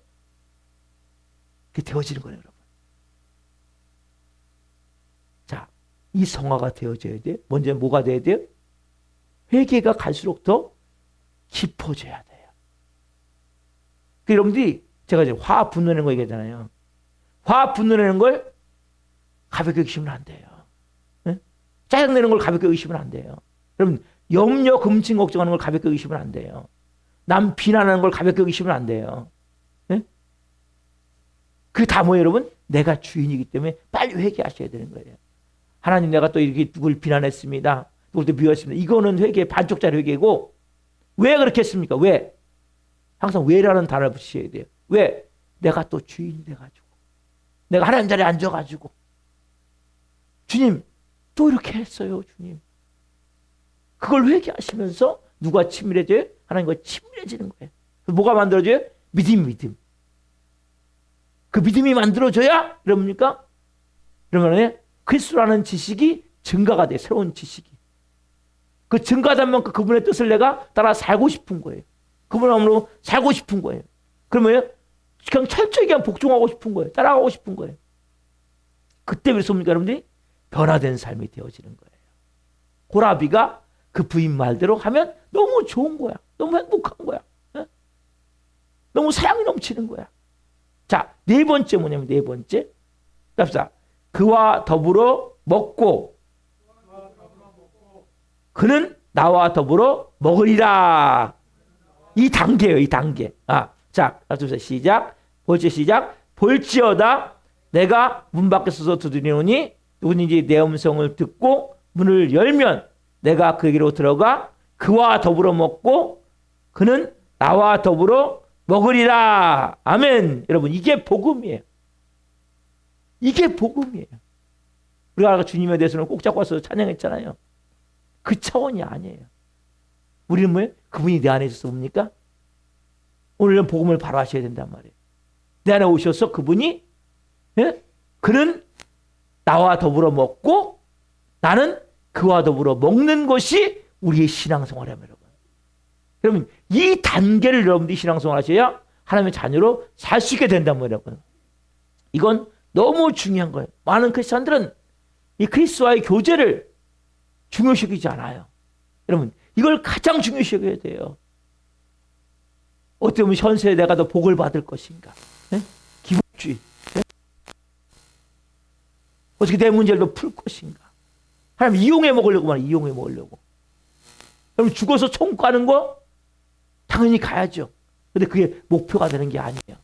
그게 되어지는 거예요, 여러분. 자, 이 성화가 되어져야 돼요. 먼저 뭐가 돼야 돼요? 회개가 갈수록 더 깊어져야 돼요. 여러분들이 제가 이제 화 분노내는 거 얘기하잖아요. 화 분노내는 걸 가볍게 의심은 안 돼요. 네? 짜증내는 걸 가볍게 의심은 안 돼요. 여러분, 염려, 금증, 걱정하는 걸 가볍게 의심은 안 돼요. 남 비난하는 걸 가볍게 의심은 안 돼요. 네? 그게 다 뭐예요, 여러분? 내가 주인이기 때문에 빨리 회개하셔야 되는 거예요. 하나님, 내가 또 이렇게 누굴 비난했습니다. 누굴 또 미워했습니다. 이거는 회개, 반쪽짜리 회개고, 왜 그렇게 했습니까? 왜? 항상 왜라는 단어를 붙이셔야 돼요. 왜? 내가 또 주인이 돼가지고. 내가 하나님 자리에 앉아가지고. 주님, 또 이렇게 했어요, 주님. 그걸 회개하시면서 누가 친밀해져요? 하나님과 친밀해지는 거예요. 뭐가 만들어져요? 믿음. 그 믿음이 만들어져야, 여러분입니까? 그러면 그리스도라는 지식이 증가가 돼요. 새로운 지식이. 그 증가된 만큼 그분의 뜻을 내가 따라 살고 싶은 거예요. 그분의 마음으로 살고 싶은 거예요. 그러면 그냥 철저히 그냥 복종하고 싶은 거예요. 따라가고 싶은 거예요. 그때 왜 뭡니까, 여러분들이? 변화된 삶이 되어지는 거예요. 고라비가 그 부인 말대로 하면 너무 좋은 거야. 너무 행복한 거야. 네? 너무 사랑이 넘치는 거야. 자, 네 번째 뭐냐면 네 번째. 갑시다. 그와 더불어 먹고 그는 나와 더불어 먹으리라. 이 단계예요. 이 단계. 자, 갑시다. 시작. 볼지 시작. 볼지어다 내가 문 밖에 서서 두드리노니 누구든지 내 음성을 듣고 문을 열면 내가 그에게로 들어가 그와 더불어 먹고 그는 나와 더불어 먹으리라. 아멘. 여러분, 이게 복음이에요. 이게 복음이에요. 우리가 아까 주님에 대해서는 꼭 잡고 와서 찬양했잖아요. 그 차원이 아니에요. 우리는 뭐예요? 그분이 내 안에 있어서 뭡니까? 오늘은 복음을 바로 하셔야 된단 말이에요. 내 안에 오셔서 그분이 그는 나와 더불어 먹고 나는 그와 더불어 먹는 것이 우리의 신앙생활이에요, 여러분. 여러분, 이 단계를 여러분들이 신앙생활 하셔야 하나님의 자녀로 살 수 있게 된단 말이에요, 여러분. 이건 너무 중요한 거예요. 많은 크리스찬들은 이 그리스도와의 교제를 중요시하지 않아요. 여러분, 이걸 가장 중요시 여겨야 돼요. 어떻게 보면 현세에 내가 더 복을 받을 것인가? 네? 기복주의. 네? 어떻게 내 문제를 더 풀 것인가? 하나님 이용해 먹으려고 말이에요. 이용해 먹으려고. 여러분, 죽어서 천국 가는 거 당연히 가야죠. 근데 그게 목표가 되는 게 아니에요.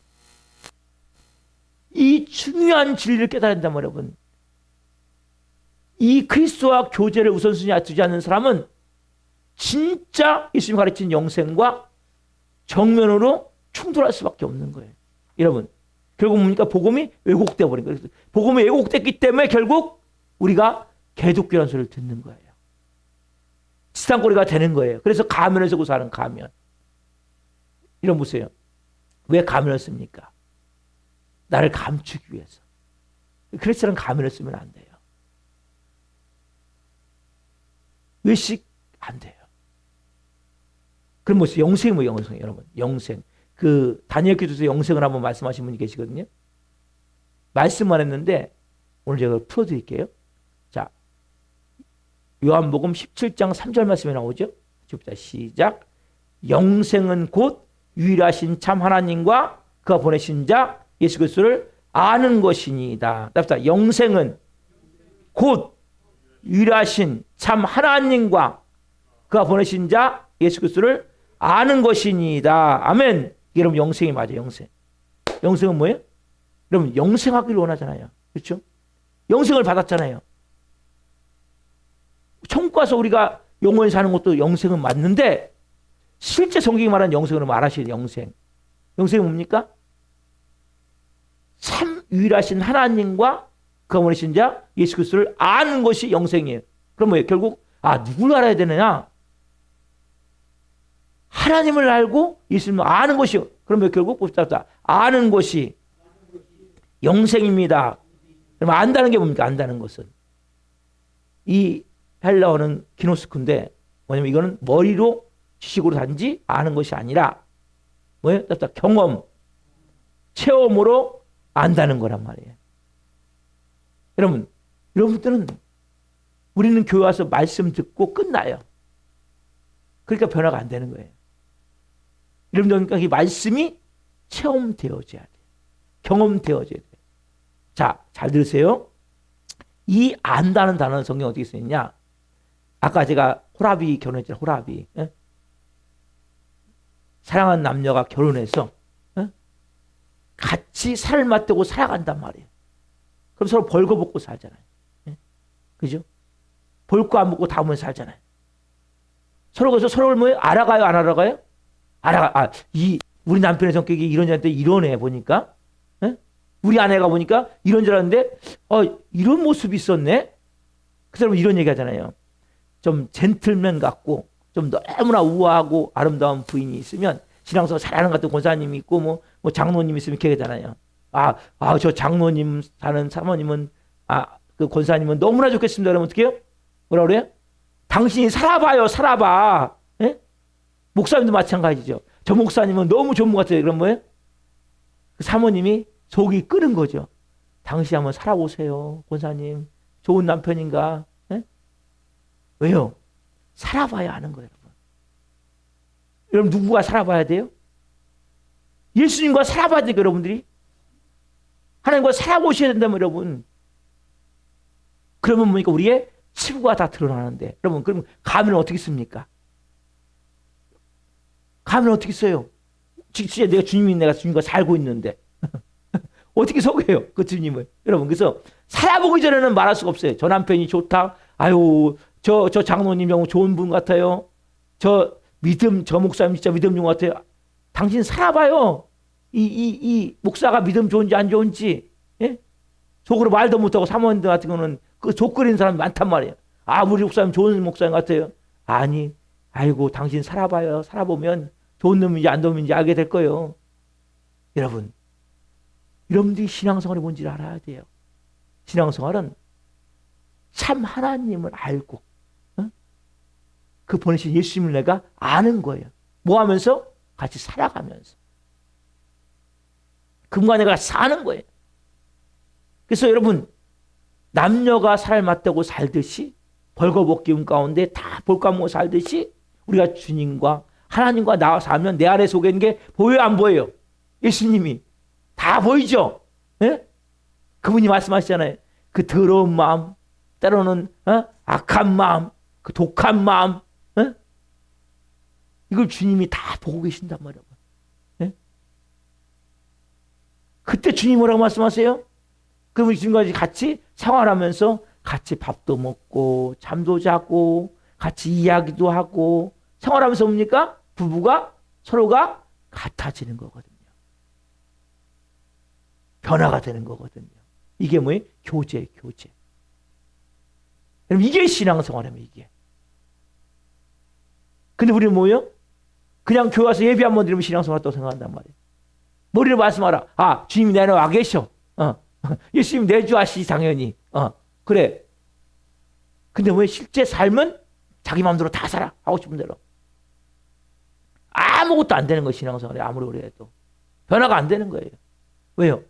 이 중요한 진리를 깨달아야 된단 말이에요, 여러분. 이 그리스도와 교제를 우선순위에 두지 않는 사람은 진짜 예수님이 가르친 영생과 정면으로 충돌할 수밖에 없는 거예요. 여러분, 결국 뭡니까? 복음이 왜곡되어 버린 거예요. 복음이 왜곡됐기 때문에 결국 우리가 개독교라는 소리를 듣는 거예요. 지상꼬리가 되는 거예요. 그래서 가면을 쓰고 사는 가면. 이런 보세요. 왜 가면을 씁니까? 나를 감추기 위해서. 크리스천은 가면을 쓰면 안 돼요. 외식 안 돼요. 그럼 뭐죠? 영생이 뭐 영생, 여러분. 영생. 그 다니엘 기도에서 영생을 한번 말씀하신 분이 계시거든요. 말씀만 했는데 오늘 제가 풀어드릴게요. 자, 요한복음 17장 3절 말씀에 나오죠. 시작. 영생은 곧 유일하신 참 하나님과 그가 보내신 자 예수 그리스도를 아는 것이니이다. 답니다. 영생은 곧 유일하신 참 하나님과 그가 보내신 자 예수 그리스도를 아는 것이니이다. 아멘. 여러분 영생이 맞아요. 영생. 영생은 뭐예요? 여러분 영생하기를 원하잖아요. 그렇죠? 영생을 받았잖아요. 천국 가서 우리가 영원히 사는 것도 영생은 맞는데 실제 성경이 말하는 영생으로 말하시는 영생. 영생이 뭡니까? 참 유일하신 하나님과 그가 보내신 자 예수 그리스도를 아는 것이 영생이에요. 그럼 뭐예요? 결국 누굴 알아야 되느냐? 하나님을 알고 예수님을 아는 것이요. 그러면 결국 봅시다. 아는 것이 영생입니다. 그럼 안다는 게 뭡니까? 안다는 것은 이 헬라어는 기노스코인데 뭐냐면 이거는 머리로 지식으로 단지 아는 것이 아니라 뭐예요? 경험, 체험으로 안다는 거란 말이에요. 여러분, 여러분들은 우리는 교회 와서 말씀 듣고 끝나요. 그러니까 변화가 안 되는 거예요. 여러분들 이 말씀이 체험되어져야 돼요. 경험되어져야 돼요. 자, 잘 들으세요. 이 안다는 단어는 성경에 어떻게 쓰느냐? 아까 제가 호라비 결혼했잖아요. 호라비. 예? 사랑하는 남녀가 결혼해서 같이 살을 맞대고 살아간단 말이에요. 그럼 서로 벌거벗고 살잖아요. 예? 그죠? 벌 거 안 먹고 다 보면 살잖아요. 서로 그래서 서로를 뭐 알아가요, 안 알아가요? 우리 남편의 성격이 이런 줄 알았는데 이러네 보니까. 예? 우리 아내가 보니까 이런 줄 알았는데 이런 모습이 있었네. 그 사람은 이런 얘기 하잖아요. 좀 젠틀맨 같고 좀 너무나 우아하고 아름다운 부인이 있으면 신앙생활 잘하는 것 같은 권사님이 있고 뭐 장로님 있으면 이렇게 하잖아요. 저 장로님 사는 사모님은 그 권사님은 너무나 좋겠습니다. 그러면 어떻게 해요? 뭐라 그래요? 당신이 살아봐요. 살아봐. 예? 목사님도 마찬가지죠. 저 목사님은 너무 좋은 것 같아요. 그럼 뭐예요? 그 사모님이 속이 끓은 거죠. 당신 한번 살아보세요. 권사님. 좋은 남편인가? 예? 왜요? 살아봐야 하는 거예요. 여러분 누구가 살아봐야 돼요? 예수님과 살아봐야 돼요. 여러분들이. 하나님과 살아보셔야 된다면 여러분. 그러면 뭡니까? 우리의 치부가 다 드러나는데. 여러분 그럼 가면 어떻게 씁니까? 가면 어떻게 써요? 진짜 내가 주님과 살고 있는데 어떻게 속여요? 그 주님을. 여러분 그래서 살아보기 전에는 말할 수가 없어요. 저 남편이 좋다. 저 장로님 너무 좋은 분 같아요. 저 목사님 진짜 믿음 좋은 것 같아요. 당신 살아봐요. 이 목사가 믿음 좋은지 안 좋은지. 예? 속으로 말도 못하고 사모님들 같은 경우는 그 족거리는 사람이 많단 말이에요. 우리 목사님 좋은 목사님 같아요. 아니, 당신 살아봐요. 살아보면 좋은 놈인지 안 좋은 놈인지 알게 될 거예요. 여러분들이 신앙생활이 뭔지를 알아야 돼요. 신앙생활은 참 하나님을 알고 그 보내신 예수님을 내가 아는 거예요. 뭐 하면서? 같이 살아가면서. 그분과 내가 사는 거예요. 그래서 여러분 남녀가 살 맞대고 살듯이 벌거벗기움 가운데 다 볼까먹고 살듯이 우리가 주님과 하나님과 나와 살면 내 안에 속에 있는 게 보여요 안 보여요? 예수님이 다 보이죠? 예? 그분이 말씀하시잖아요. 그 더러운 마음, 때로는 악한 마음, 그 독한 마음, 이걸 주님이 다 보고 계신단 말이에요. 예? 그때 주님 뭐라고 말씀하세요? 그러면 지금까지 같이 생활하면서 같이 밥도 먹고 잠도 자고 같이 이야기도 하고 생활하면서 뭡니까? 부부가 서로가 같아지는 거거든요. 변화가 되는 거거든요. 이게 뭐예요? 교제. 그럼 이게 신앙생활이면 이게. 근데 우리는 뭐예요? 그냥 교회 와서 예배 한번 드리면 신앙생활 또 생각한단 말이에요. 머리로 말씀하라. 아, 주님이 내 안에 와 계셔. 예수님 내주 아시지 당연히. 그래. 근데 왜 실제 삶은 자기 마음대로 다 살아. 하고 싶은 대로. 아무것도 안 되는 거예요. 신앙생활이 아무리 오래 해도. 변화가 안 되는 거예요. 왜요?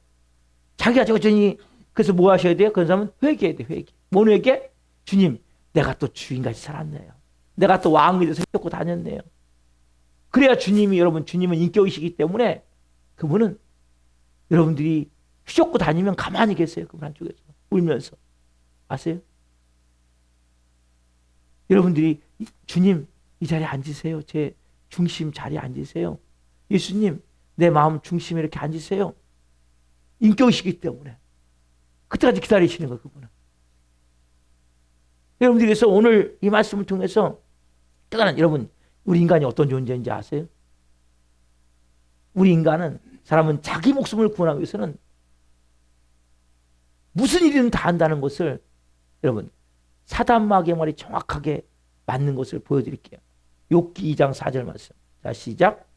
자기가 저전히 그래서 뭐 하셔야 돼요? 그런 사람은 회개해야 돼요. 회개. 뭔 회개? 주님, 내가 또 주인같이 살았네요. 내가 또 왕이 돼서 휘젓고 다녔네요. 그래야 주님이, 여러분, 주님은 인격이시기 때문에 그분은 여러분들이 휘젓고 다니면 가만히 계세요. 그분 한쪽에서 울면서. 아세요? 여러분들이 주님 이 자리에 앉으세요. 제 중심 자리에 앉으세요. 예수님 내 마음 중심에 이렇게 앉으세요. 인격이시기 때문에 그때까지 기다리시는 거예요. 그분은. 여러분들이 그래서 오늘 이 말씀을 통해서 깨달은, 여러분 우리 인간이 어떤 존재인지 아세요? 우리 인간은, 사람은 자기 목숨을 구원하기 위해서는 무슨 일이든 다 한다는 것을, 여러분 사단마귀의 말이 정확하게 맞는 것을 보여드릴게요. 욥기 2장 4절 말씀. 자, 시작.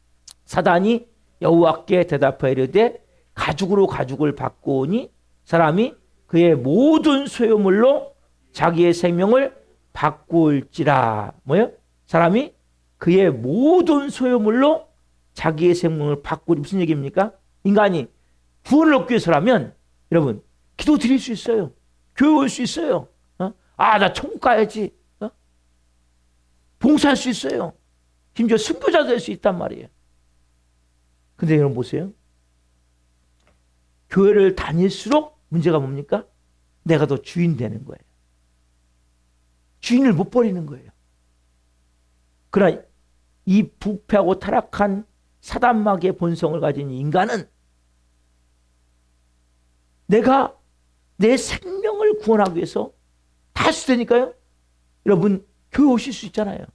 사단이 여호와께 대답하여 이르되 가죽으로 가죽을 바꾸오니 사람이 그의 모든 소유물로 자기의 생명을 바꿀지라. 뭐요? 사람이 그의 모든 소유물로 자기의 생명을 바꾸니, 무슨 얘기입니까? 인간이 구원을 얻기 위해서라면 여러분 기도 드릴 수 있어요. 교회 올 수 있어요. 나 천국 가야지. 봉사할 수 있어요. 심지어 순교자 될 수 있단 말이에요. 근데 여러분 보세요. 교회를 다닐수록 문제가 뭡니까? 내가 더 주인 되는 거예요. 주인을 못 버리는 거예요. 그러나 이 부패하고 타락한 사단마귀의 본성을 가진 인간은 내가 내 생명을 구원하기 위해서 다 할 수 되니까요. 여러분 교회 오실 수 있잖아요.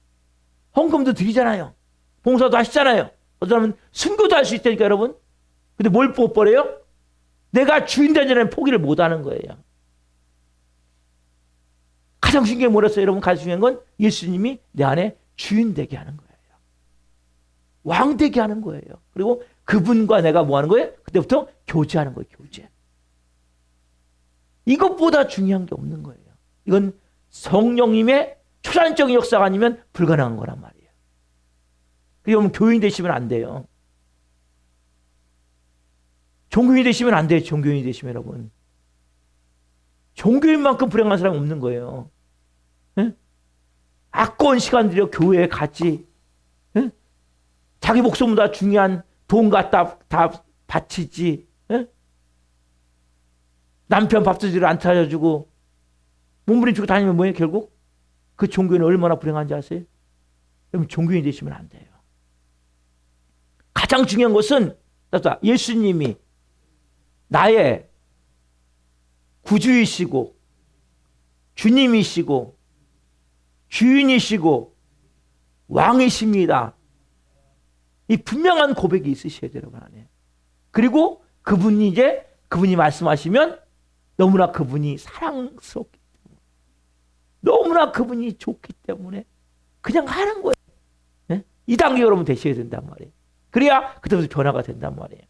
헌금도 드리잖아요. 봉사도 하시잖아요. 어떤 사람은 순교도 할 수 있다니까 여러분. 근데 뭘 못 버려요? 내가 주인 되자는 포기를 못 하는 거예요. 가장 중요한 게 뭐랬어요? 여러분 가장 중요한 건 예수님이 내 안에 주인 되게 하는 거예요. 왕 되게 하는 거예요. 그리고 그분과 내가 뭐 하는 거예요? 그때부터 교제하는 거예요. 교제. 이것보다 중요한 게 없는 거예요. 이건 성령님의 초자연적인 역사가 아니면 불가능한 거란 말이에요. 그러면 교인 되시면 안 돼요. 종교인이 되시면 안 돼요. 종교인이 되시면 여러분. 종교인만큼 불행한 사람이 없는 거예요. 네? 아까운 시간 들여 교회에 갔지. 네? 자기 목숨보다 중요한 돈 갖다 다 바치지. 네? 남편 밥도지를 안 차려주고 몸부림치고 다니면 뭐예요? 결국 그 종교인은 얼마나 불행한지 아세요? 여러분 종교인이 되시면 안 돼요. 가장 중요한 것은 예수님이 나의 구주이시고 주님이시고 주인이시고 왕이십니다. 이 분명한 고백이 있으셔야 돼요, 여러분 안에. 그리고 그분이 말씀하시면 너무나 그분이 사랑스럽기 때문에, 너무나 그분이 좋기 때문에 그냥 하는 거예요. 네? 이 단계 여러분 되셔야 된단 말이에요. 그래야 그때부터 변화가 된단 말이에요.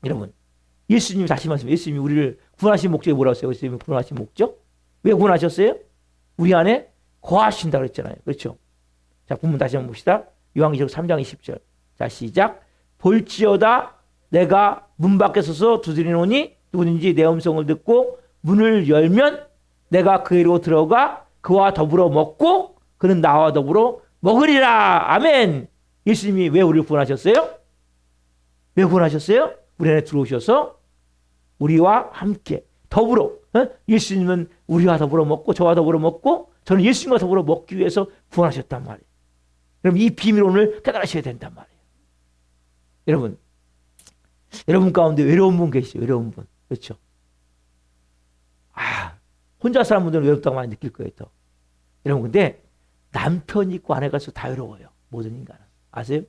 여러분, 예수님이 다시 말씀, 예수님이 우리를 구원하신 목적이 뭐라고 했어요? 예수님이 구원하신 목적? 왜 구원하셨어요? 우리 안에 거하신다 그랬잖아요. 그렇죠? 자, 본문 다시 한번 봅시다. 요한계시록 3장 20절. 자, 시작. 볼지어다 내가 문 밖에 서서 두드리노니 누구든지 내 음성을 듣고 문을 열면 내가 그에로 들어가 그와 더불어 먹고 그는 나와 더불어 먹으리라. 아멘. 예수님이 왜 우리를 구원하셨어요? 왜 구원하셨어요? 우리 안에 들어오셔서 우리와 함께 더불어, 예수님은 우리와 더불어 먹고 저와 더불어 먹고 저는 예수님과 더불어 먹기 위해서 구원하셨단 말이에요. 그럼 이 비밀을 오늘 깨달으셔야 된단 말이에요. 여러분 가운데 외로운 분 계시죠? 외로운 분. 그렇죠? 혼자 사는 분들은 외롭다고 많이 느낄 거예요. 또. 여러분 근데 남편이 있고 아내가 있어도 다 외로워요. 모든 인간은. 아세요?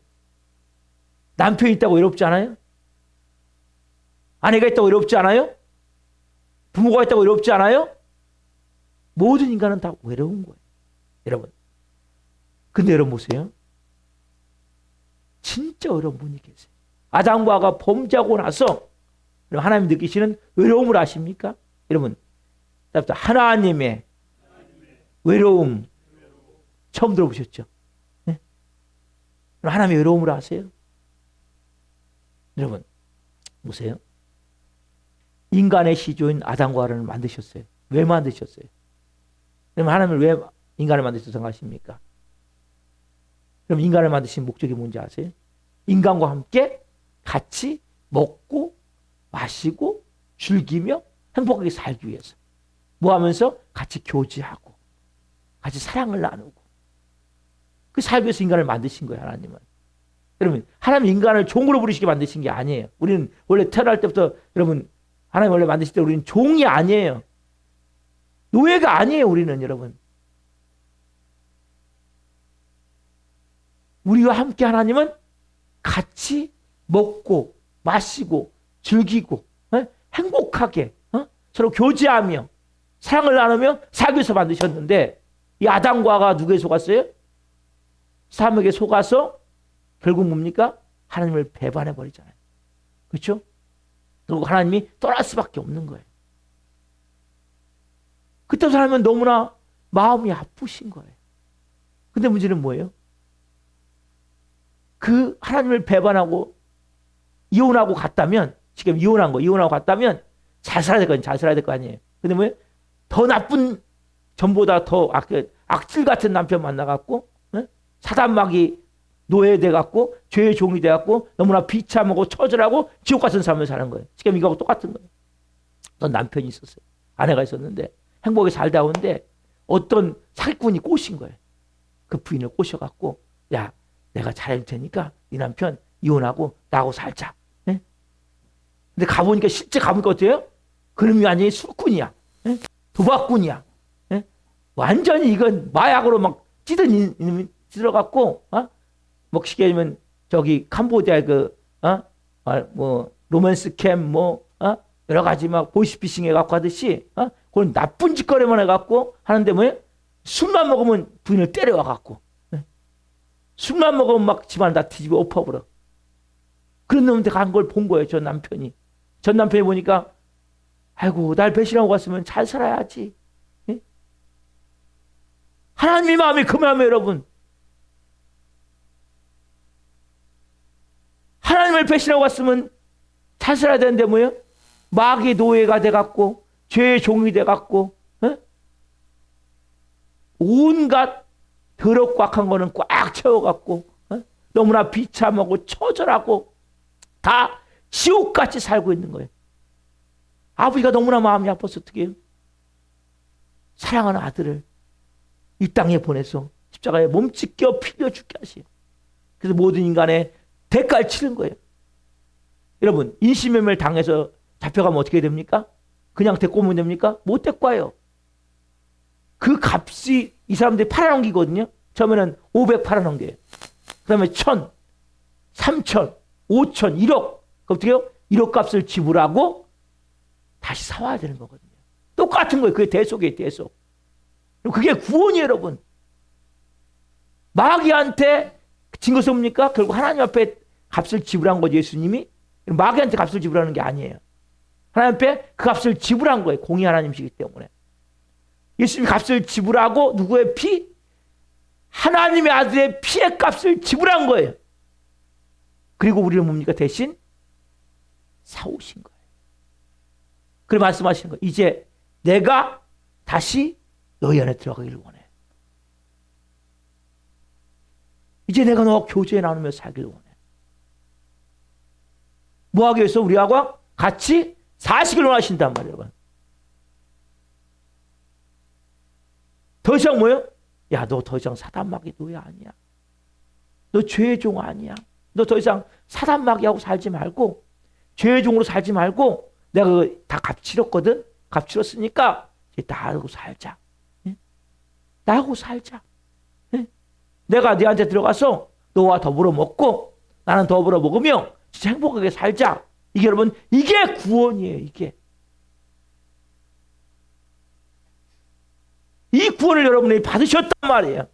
남편이 있다고 외롭지 않아요? 아내가 있다고 외롭지 않아요? 부모가 있다고 외롭지 않아요? 모든 인간은 다 외로운 거예요. 여러분. 근데 여러분 보세요. 진짜 어려운 분이 계세요. 아담과 하와가 범죄하고 나서 하나님 느끼시는 외로움을 아십니까? 여러분, 하나님의 외로움 처음 들어보셨죠? 네? 하나님의 외로움을 아세요? 여러분, 보세요. 인간의 시조인 아담과 하와를 만드셨어요. 왜 만드셨어요? 그럼 하나님을 왜 인간을 만드셨다고 생각하십니까? 그럼 인간을 만드신 목적이 뭔지 아세요? 인간과 함께 같이 먹고 마시고 즐기며 행복하게 살기 위해서. 뭐 하면서? 같이 교제하고 같이 사랑을 나누고 그 살기 위해서 인간을 만드신 거예요. 하나님은. 여러분, 하나님 인간을 종으로 부르시게 만드신 게 아니에요. 우리는 원래 태어날 때부터, 여러분, 하나님 원래 만드실 때 우리는 종이 아니에요. 노예가 아니에요. 우리는. 여러분, 우리와 함께 하나님은 같이 먹고 마시고 즐기고 행복하게 서로 교제하며 사랑을 나누며 살기 위해서 만드셨는데, 이 아담과 하와가 누구에 속았어요? 사람에게 속아서 결국 뭡니까? 하나님을 배반해 버리잖아요. 그렇죠? 그리고 하나님이 떠날 수밖에 없는 거예요. 그때부터 하나님은 너무나 마음이 아프신 거예요. 근데 문제는 뭐예요? 그 하나님을 배반하고 이혼하고 갔다면, 지금 이혼하고 갔다면 잘 살아야 될 거 아니에요. 잘 살아야 될 거 아니에요. 근데 뭐예요? 더 나쁜, 전보다 더 악질 같은 남편 만나갖고, 사단마귀 노예돼갖고, 죄의 종이 돼갖고, 너무나 비참하고 처절하고 지옥 같은 삶을 사는 거예요. 지금 이거하고 똑같은 거예요. 어떤 남편이 있었어요. 아내가 있었는데, 행복하게 살다 오는데, 어떤 사기꾼이 꼬신 거예요. 그 부인을 꼬셔갖고, 야, 내가 잘해줄 테니까 네 남편 이혼하고 나하고 살자. 네? 근데 가보니까, 실제 가보니까 어때요? 그놈이 완전히 술꾼이야. 네? 도박꾼이야. 네? 완전히 이건 마약으로 막 찌든 이놈이 들어갔고, 뭐 쉽게 얘기하면 저기 캄보디아 뭐 로맨스 캠 여러 가지 막 보이스피싱 해갖고 하듯이 그런 나쁜 짓거리만 해갖고 하는데 뭐예요? 술만 먹으면 부인을 때려와갖고, 술만 먹으면 막 집안을 다 뒤집어 엎어버려. 그런 놈한테 간 걸 본 거예요. 전 남편이 보니까, 아이고, 날 배신하고 갔으면 잘 살아야지. 예? 하나님의 마음이 그 마음이에요, 여러분. 하나님을 배신하고 갔으면 잘 살아야 되는데 뭐예요? 마귀의 노예가 돼갖고, 죄의 종이 돼갖고, 온갖 더럽고 악한 거는 꽉 채워갖고, 너무나 비참하고 처절하고 다 지옥같이 살고 있는 거예요. 아버지가 너무나 마음이 아파서 어떻게 해요? 사랑하는 아들을 이 땅에 보내서 십자가에 몸찢겨 피려 죽게 하시요. 그래서 모든 인간의 대가를 치른 거예요. 여러분, 인신매매를 당해서 잡혀가면 어떻게 됩니까? 그냥 데리고 오면 됩니까? 못 데리고 와요. 그 값이 이 사람들이 팔아넘기거든요. 처음에는 500 팔아넘겨요. 그 다음에 1000, 3000, 5000, 1억. 어떻게 해요? 1억 값을 지불하고 다시 사와야 되는 거거든요. 똑같은 거예요. 그게 대속이에요. 대속. 그게 구원이에요, 여러분. 마귀한테 진 것은 뭡니까? 결국 하나님 앞에 값을 지불한 거죠. 예수님이. 마귀한테 값을 지불하는 게 아니에요. 하나님 앞에 그 값을 지불한 거예요. 공의 하나님이시기 때문에. 예수님이 값을 지불하고 누구의 피? 하나님의 아들의 피의 값을 지불한 거예요. 그리고 우리는 뭡니까? 대신 사오신 거예요. 그리고 말씀하시는 거예요. 이제 내가 다시 너희 안에 들어가기를 원해. 이제 내가 너와 교제 나누며 살기를 원해. 뭐 하기 위해서? 우리하고 같이 사시길 원하신단 말이에요. 여러분. 더 이상 뭐예요? 야, 너 더 이상 사단마귀 노예 아니야. 너 죄의 종 아니야. 너 더 이상 사단마귀하고 살지 말고, 죄의 종으로 살지 말고, 내가 다 값 치렀거든? 값 치렀으니까 이제 나하고 살자. 예? 나하고 살자. 예? 내가 너한테 들어가서 너와 더불어 먹고 나는 더불어 먹으며 진짜 행복하게 살자. 이게 여러분, 이게 구원이에요. 이게. 이 구원을 여러분이 받으셨단 말이에요.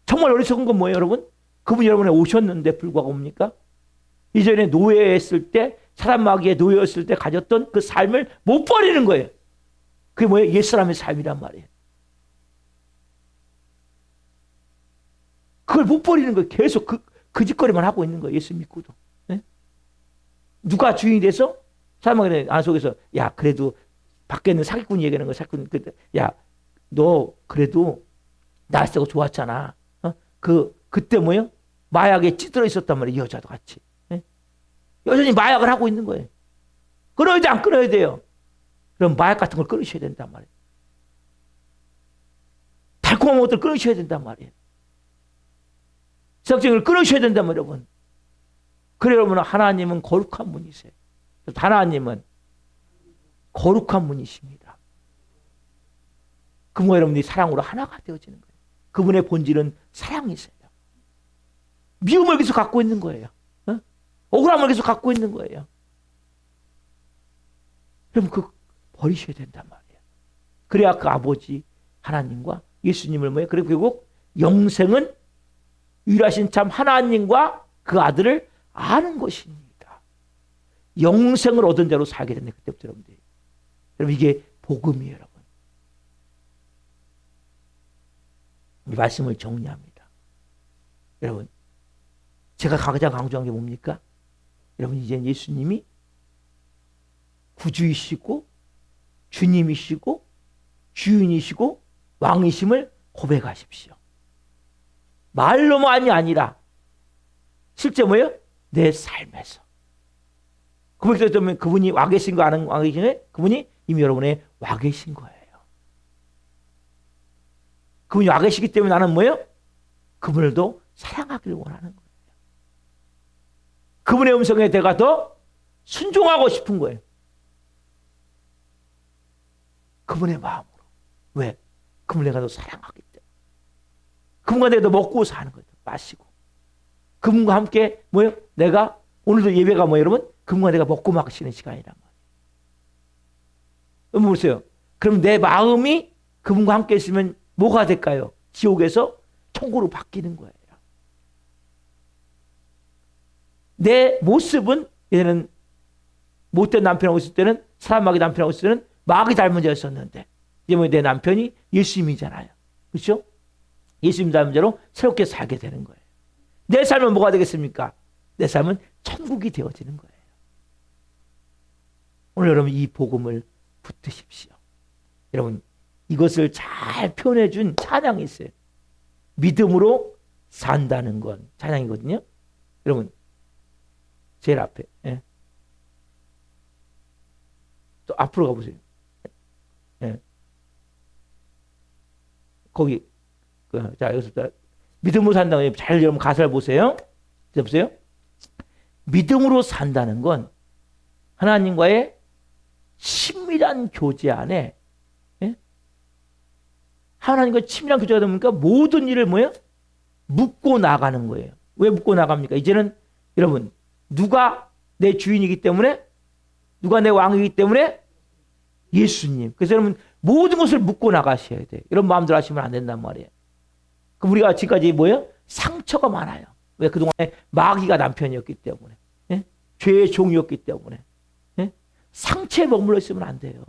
정말 어리석은 건 뭐예요, 여러분? 그분이 여러분에 오셨는데 불구하고 뭡니까? 이전에 노예했을 때, 사람 마귀의 노예였을 때 가졌던 그 삶을 못 버리는 거예요. 그게 뭐예요? 옛사람의 삶이란 말이에요. 그걸 못 버리는 거예요. 계속 그 짓거리만 하고 있는 거예요. 예수 믿고도. 네? 누가 주인이 돼서 사람마귀의 안 속에서 야 그래도 밖에 있는 사기꾼이 얘기하는 거 사기꾼 야 너 그래도 날씨가 좋았잖아. 그때 뭐요? 마약에 찌들어 있었단 말이에요. 이 여자도 같이. 네? 여전히 마약을 하고 있는 거예요. 끊어야 돼, 안 끊어야 돼요? 그럼 마약 같은 걸 끊으셔야 된단 말이에요. 달콤한 것들 끊으셔야 된단 말이에요. 세상적인 걸 끊으셔야 된단 말이에요, 여러분. 그래, 여러분, 하나님은 거룩한 분이세요. 하나님은 거룩한 분이십니다. 그분과 여러분들이 사랑으로 하나가 되어지는 거예요. 그분의 본질은 사랑이세요. 미움을 계속 갖고 있는 거예요. 억울함을 계속 갖고 있는 거예요. 그럼 버리셔야 된단 말이에요. 그래야 그 아버지 하나님과 예수님을 뭐예요? 그리고 결국 영생은 유일하신 참 하나님과 그 아들을 아는 것입니다. 영생을 얻은 자로 살게 된다. 그때부터 여러분들이. 여러분 이게 복음이에요, 여러분. 이 말씀을 정리합니다. 여러분, 제가 가장 강조한 게 뭡니까? 여러분, 이제 예수님이 구주이시고 주님이시고 주인이시고 왕이심을 고백하십시오. 말로만이 아니라 실제 뭐예요? 내 삶에서. 고백되면 그분이 와 계신 거 아는 와 계시네? 그분이 이미 여러분의 와 계신 거예요. 그분이 와 계시기 때문에 나는 뭐예요? 그분을도 사랑하기를 원하는 거예요. 그분의 음성에 내가 더 순종하고 싶은 거예요. 그분의 마음으로. 왜? 그분을 내가 더 사랑하기 때문에. 그분과 내가 더 먹고 사는 거예요. 마시고. 그분과 함께 뭐예요? 내가 오늘도 예배가 뭐예요, 여러분? 그분과 내가 먹고 마시는 시간이란 말이에요. 여러분 보세요. 그럼 내 마음이 그분과 함께 있으면 뭐가 될까요? 지옥에서 천국으로 바뀌는 거예요. 내 모습은 얘는 못된 남편하고 있을 때는 사람 마귀 남편하고 있을 때는 마귀 닮은 자였었는데 이제 뭐 내 남편이 예수님이잖아요. 그렇죠? 예수님 닮은 자로 새롭게 살게 되는 거예요. 내 삶은 뭐가 되겠습니까? 내 삶은 천국이 되어지는 거예요. 오늘 여러분 이 복음을 붙드십시오. 여러분 이것을 잘 표현해 준 찬양이 있어요. 믿음으로 산다는 건 찬양이거든요. 여러분 제일 앞에 또 앞으로 가보세요. 거기 자 여기서 믿음으로 산다는 건 잘 여러분 가사를 보세요. 보세요. 믿음으로 산다는 건 하나님과의 친밀한 교제 안에 하나님과 친밀한 교제가 되니까 모든 일을 뭐예요? 묻고 나가는 거예요. 왜 묻고 나갑니까? 이제는 여러분 누가 내 주인이기 때문에 누가 내 왕이기 때문에 예수님. 그래서 여러분 모든 것을 묻고 나가셔야 돼요. 이런 마음대로 하시면 안 된단 말이에요. 그럼 우리가 지금까지 뭐예요? 상처가 많아요. 왜? 그동안에 마귀가 남편이었기 때문에 죄의 종이었기 때문에 상처에 머물러 있으면 안 돼요.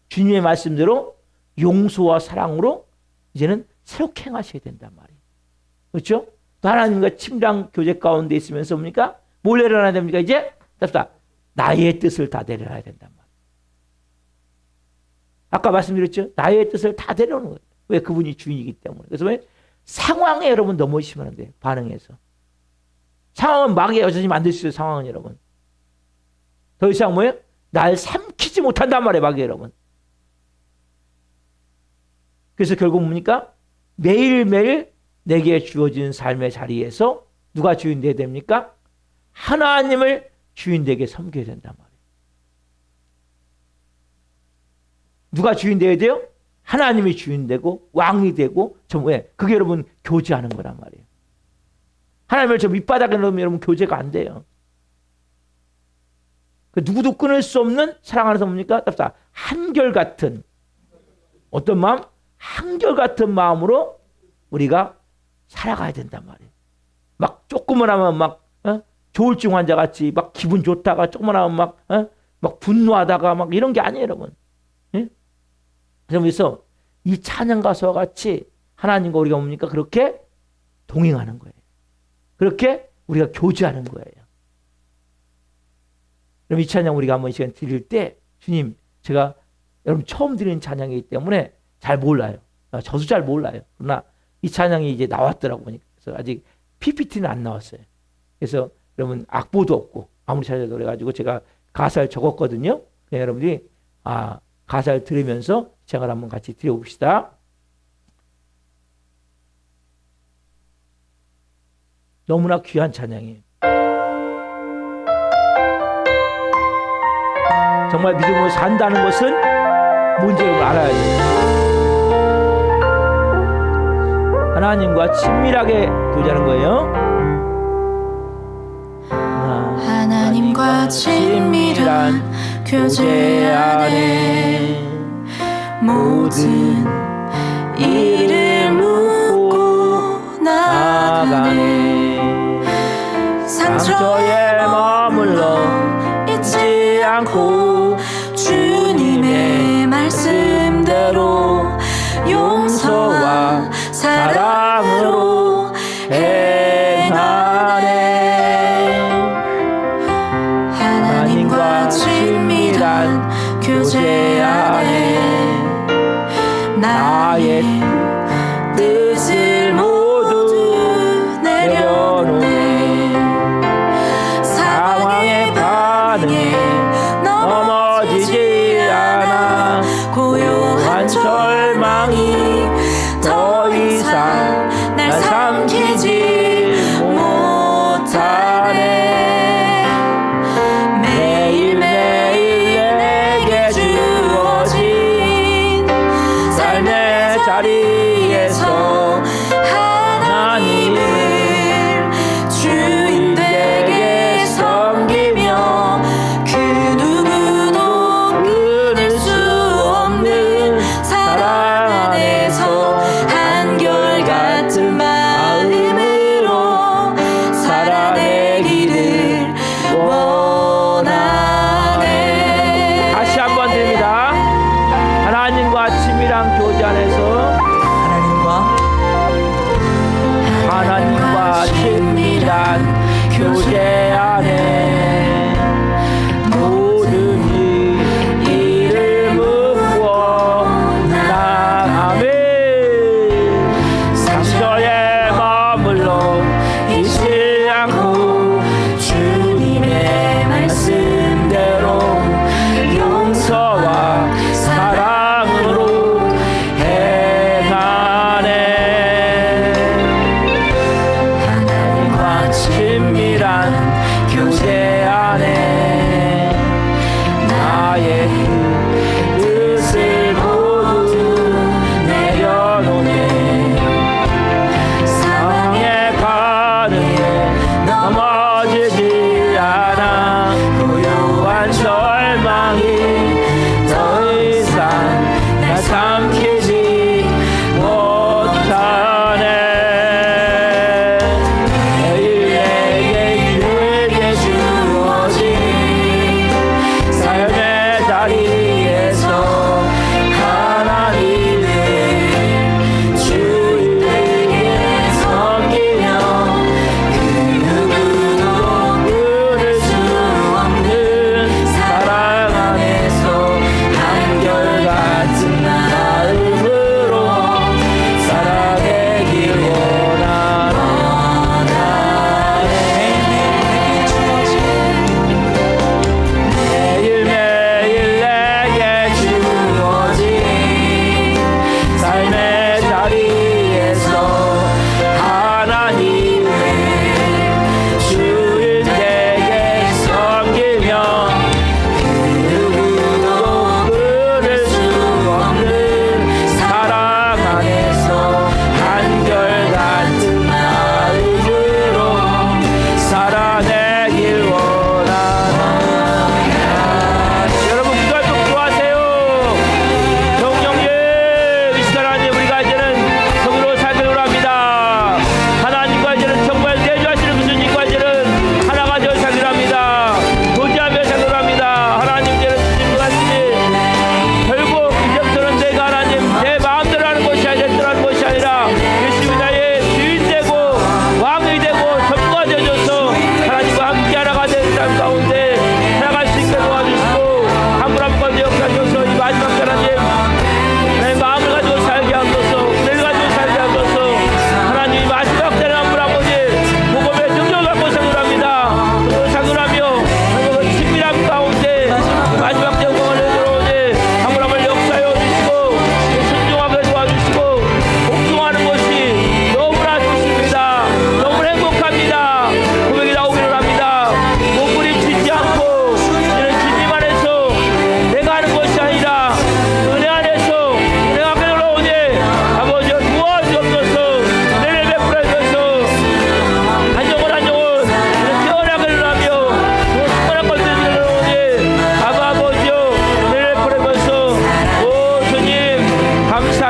주님의 말씀대로 용서와 사랑으로 이제는 새롭게 행하셔야 된단 말이에요. 그렇죠? 또 하나님과 친밀한 교제 가운데 있으면서 뭡니까? 뭘 내려놔야 됩니까? 이제 나의 뜻을 다 내려놔야 된단 말이에요. 아까 말씀드렸죠? 나의 뜻을 다 내려놓는 거예요. 왜? 그분이 주인이기 때문에. 그래서 왜? 상황에 여러분 넘어지시면 안 돼요. 반응해서. 상황은 마귀가 여전히 만들 수 있어요. 상황은 여러분. 더 이상 뭐예요? 날 삼키지 못한단 말이에요. 마귀 여러분. 그래서 결국 뭡니까? 매일매일 내게 주어진 삶의 자리에서 누가 주인 되어야 됩니까? 하나님을 주인 되게 섬겨야 된단 말이에요. 누가 주인 되어야 돼요? 하나님이 주인 되고 왕이 되고 왜? 그게 여러분 교제하는 거란 말이에요. 하나님을 저 밑바닥에 넣으면 여러분 교제가 안 돼요. 그 누구도 끊을 수 없는 사랑 안에서 뭡니까? 한결같은 어떤 마음? 한결같은 마음으로 우리가 살아가야 된단 말이에요. 막 조금만 하면 막 조울증 환자 같이 막 기분 좋다가 조금만 하면 막 분노하다가 막 이런 게 아니에요, 여러분. 예? 그래서 이 찬양 가수와 같이 하나님과 우리가 뭡니까? 그렇게 동행하는 거예요. 그렇게 우리가 교제하는 거예요. 그럼 이 찬양 우리가 한번 시간 드릴 때 주님, 제가 여러분 처음 드리는 찬양이기 때문에 잘 몰라요. 저도 잘 몰라요. 그러나 이 찬양이 이제 나왔더라고 보니까. 그래서 아직 PPT는 안 나왔어요. 그래서 여러분 악보도 없고 아무리 찾아도 그래가지고 제가 가사를 적었거든요. 여러분들이 가사를 들으면서 찬양을 한번 같이 드려봅시다. 너무나 귀한 찬양이에요. 정말 믿음으로 산다는 것은 뭔지 여러분 알아야 돼요. 하나님과 친밀하게 교제하는 거예요. 하나님과 친밀한 교제 안에 모든 일을 묻고 나가네. 상처에 머물러 있지 않고 주님의 말씀대로 용서와 사랑으로 행하네. 하나님과 친밀한 교제 안에 나의 뜻을 모두 내려놓네. 상황에 반응해 넘어지지 않아. 고요한 절망이 더 이상 날 삼키지 못하네. 매일매일 내게 주어진 삶의 자리에서 하나님을 주인 되게 섬기며 그 누구도 끊을 수 없는 사랑 안에서 한결같은 마음으로 살아내기를 원하네. 다시 한번 드립니다. 하나님과 친밀한 교제 안에서 하나님과 친밀한 교제 안에 모든 일을 묻고 나가네. 상처에 머물러 있지 않고 주님의 말씀대로 용서와 사랑으로 행하네. 하나님과 친밀한 교제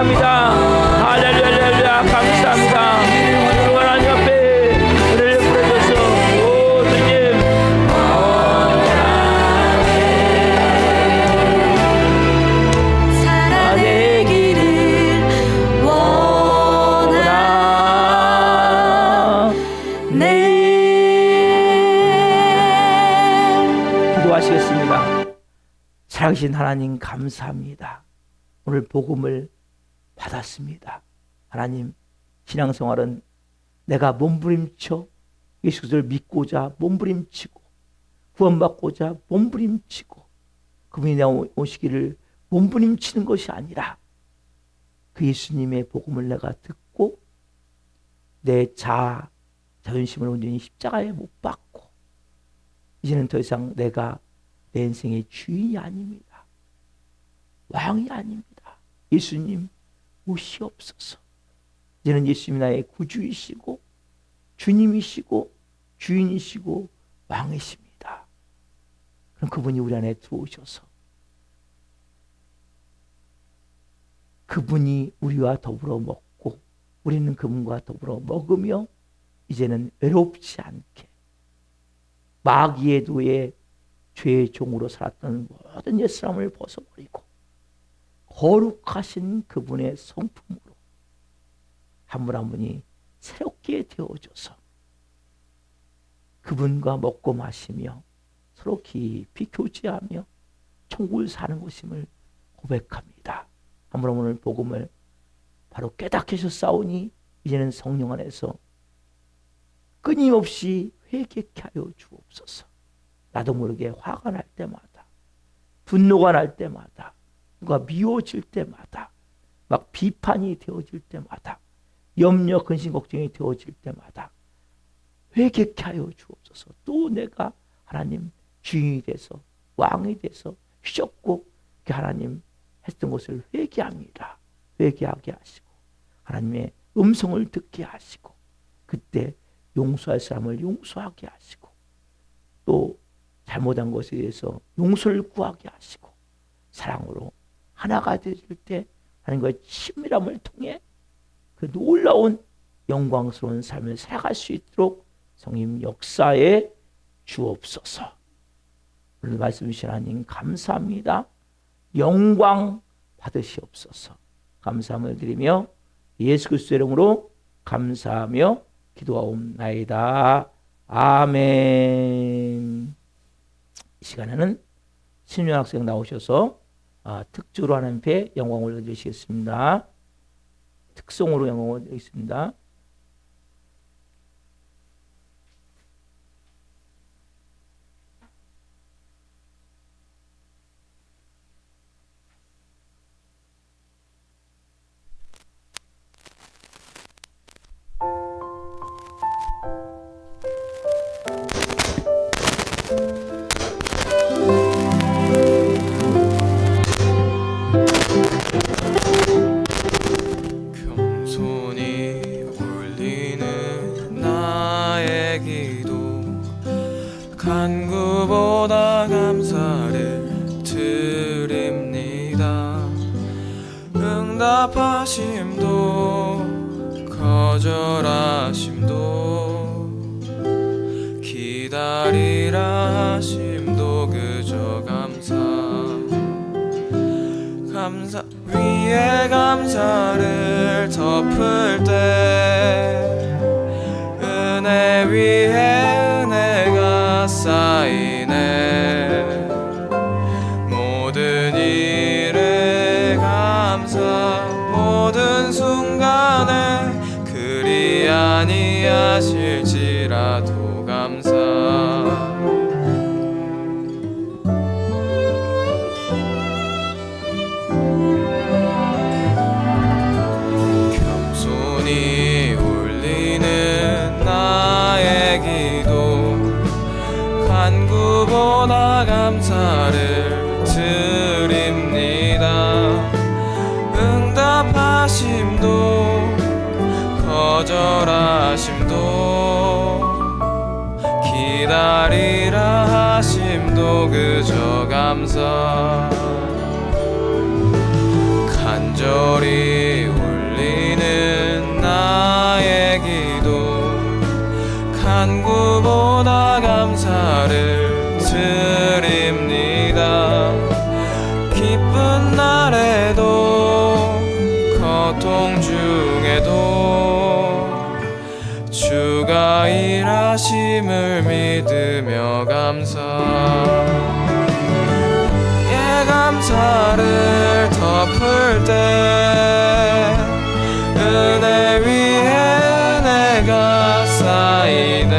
감사합니다. 할렐루야, 할렐루야, 감사합니다. 오늘 하나님 앞에 은혜를 부어줘서 오 주님 살아내기를 원하네. 기도하시겠습니다. 살아계신 하나님 감사합니다. 오늘 복음을 받았습니다. 하나님, 신앙생활은 내가 몸부림쳐 예수 그리스도를 믿고자 몸부림치고 구원받고자 몸부림치고 그분이 내 오시기를 몸부림치는 것이 아니라 그 예수님의 복음을 내가 듣고 내 자존심을 온전히 십자가에 못 박고 이제는 더 이상 내가 내 인생의 주인이 아닙니다. 왕이 아닙니다. 예수님 오시옵소서. 이제는 예수님이 나의 구주이시고 주님이시고 주인이시고 왕이십니다. 그럼 그분이 우리 안에 들어오셔서 그분이 우리와 더불어 먹고 우리는 그분과 더불어 먹으며 이제는 외롭지 않게 마귀의 노예 죄의 종으로 살았던 모든 옛사람을 벗어버리고 거룩하신 그분의 성품으로 한 분 한 분이 새롭게 되어져서 그분과 먹고 마시며 서로 깊이 교제하며 천국을 사는 것임을 고백합니다. 한 분 한 분을 복음을 바로 깨닫게 하셨사오니 이제는 성령 안에서 끊임없이 회개케 하여 주옵소서. 나도 모르게 화가 날 때마다 분노가 날 때마다 누가 미워질 때마다 막 비판이 되어질 때마다 염려 근심 걱정이 되어질 때마다 회개케 하여 주옵소서. 또 내가 하나님 주인이 돼서 왕이 돼서 휘젓고 하나님 했던 것을 회개합니다. 회개하게 하시고 하나님의 음성을 듣게 하시고 그때 용서할 사람을 용서하게 하시고 또 잘못한 것에 대해서 용서를 구하게 하시고 사랑으로 하나가 되실 때 하나님과의 친밀함을 통해 그 놀라운 영광스러운 삶을 살아갈 수 있도록 성님 역사에 주옵소서. 오늘 말씀 주신 하나님 감사합니다. 영광 받으시옵소서. 감사함을 드리며 예수 그리스도의 이름으로 감사하며 기도하옵나이다. 아멘. 이 시간에는 신윤 학생 나오셔서 특주로 하나님 앞에 영광을 올려주시겠습니다. 특송으로 영광을 올리겠습니다. 간구보다 감사를 드립니다. 응답하심도 거절하심도 기다리라 하심도 그저 감사 위에 감사를 덮을 때 은혜 위에 은혜가 쌓이네. 모든 일에 감사 모든 순간에 그리 아니하실지라도 감사. 겸손히 올리는 나의 기도 간구보다 감사를 드립니다. 응답하심도 거절하심도 기다리라 하심도 그저 감사. 간절히 고통 중에도 주가 일하심을 믿으며 감사를 덮을 때 은혜 위에 은혜가 쌓이네.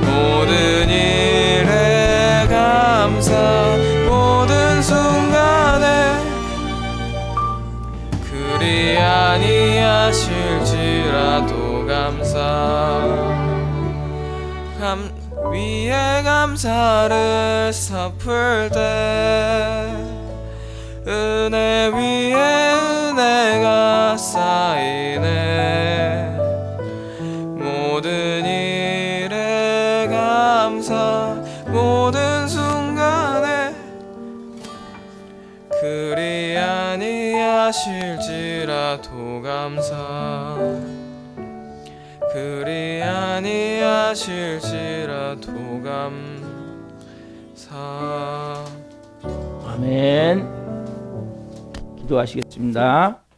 모든 일에 감사, 모든 순간에 그리 아니하실지라도 위에 감사를 덮을 때 은혜 위에 은혜가 쌓이네. 모든 일에 감사, 모든 순간에 그리 아니하실지라도 그리 아니하실지라도 감사. 아멘. 기도하시겠습니다.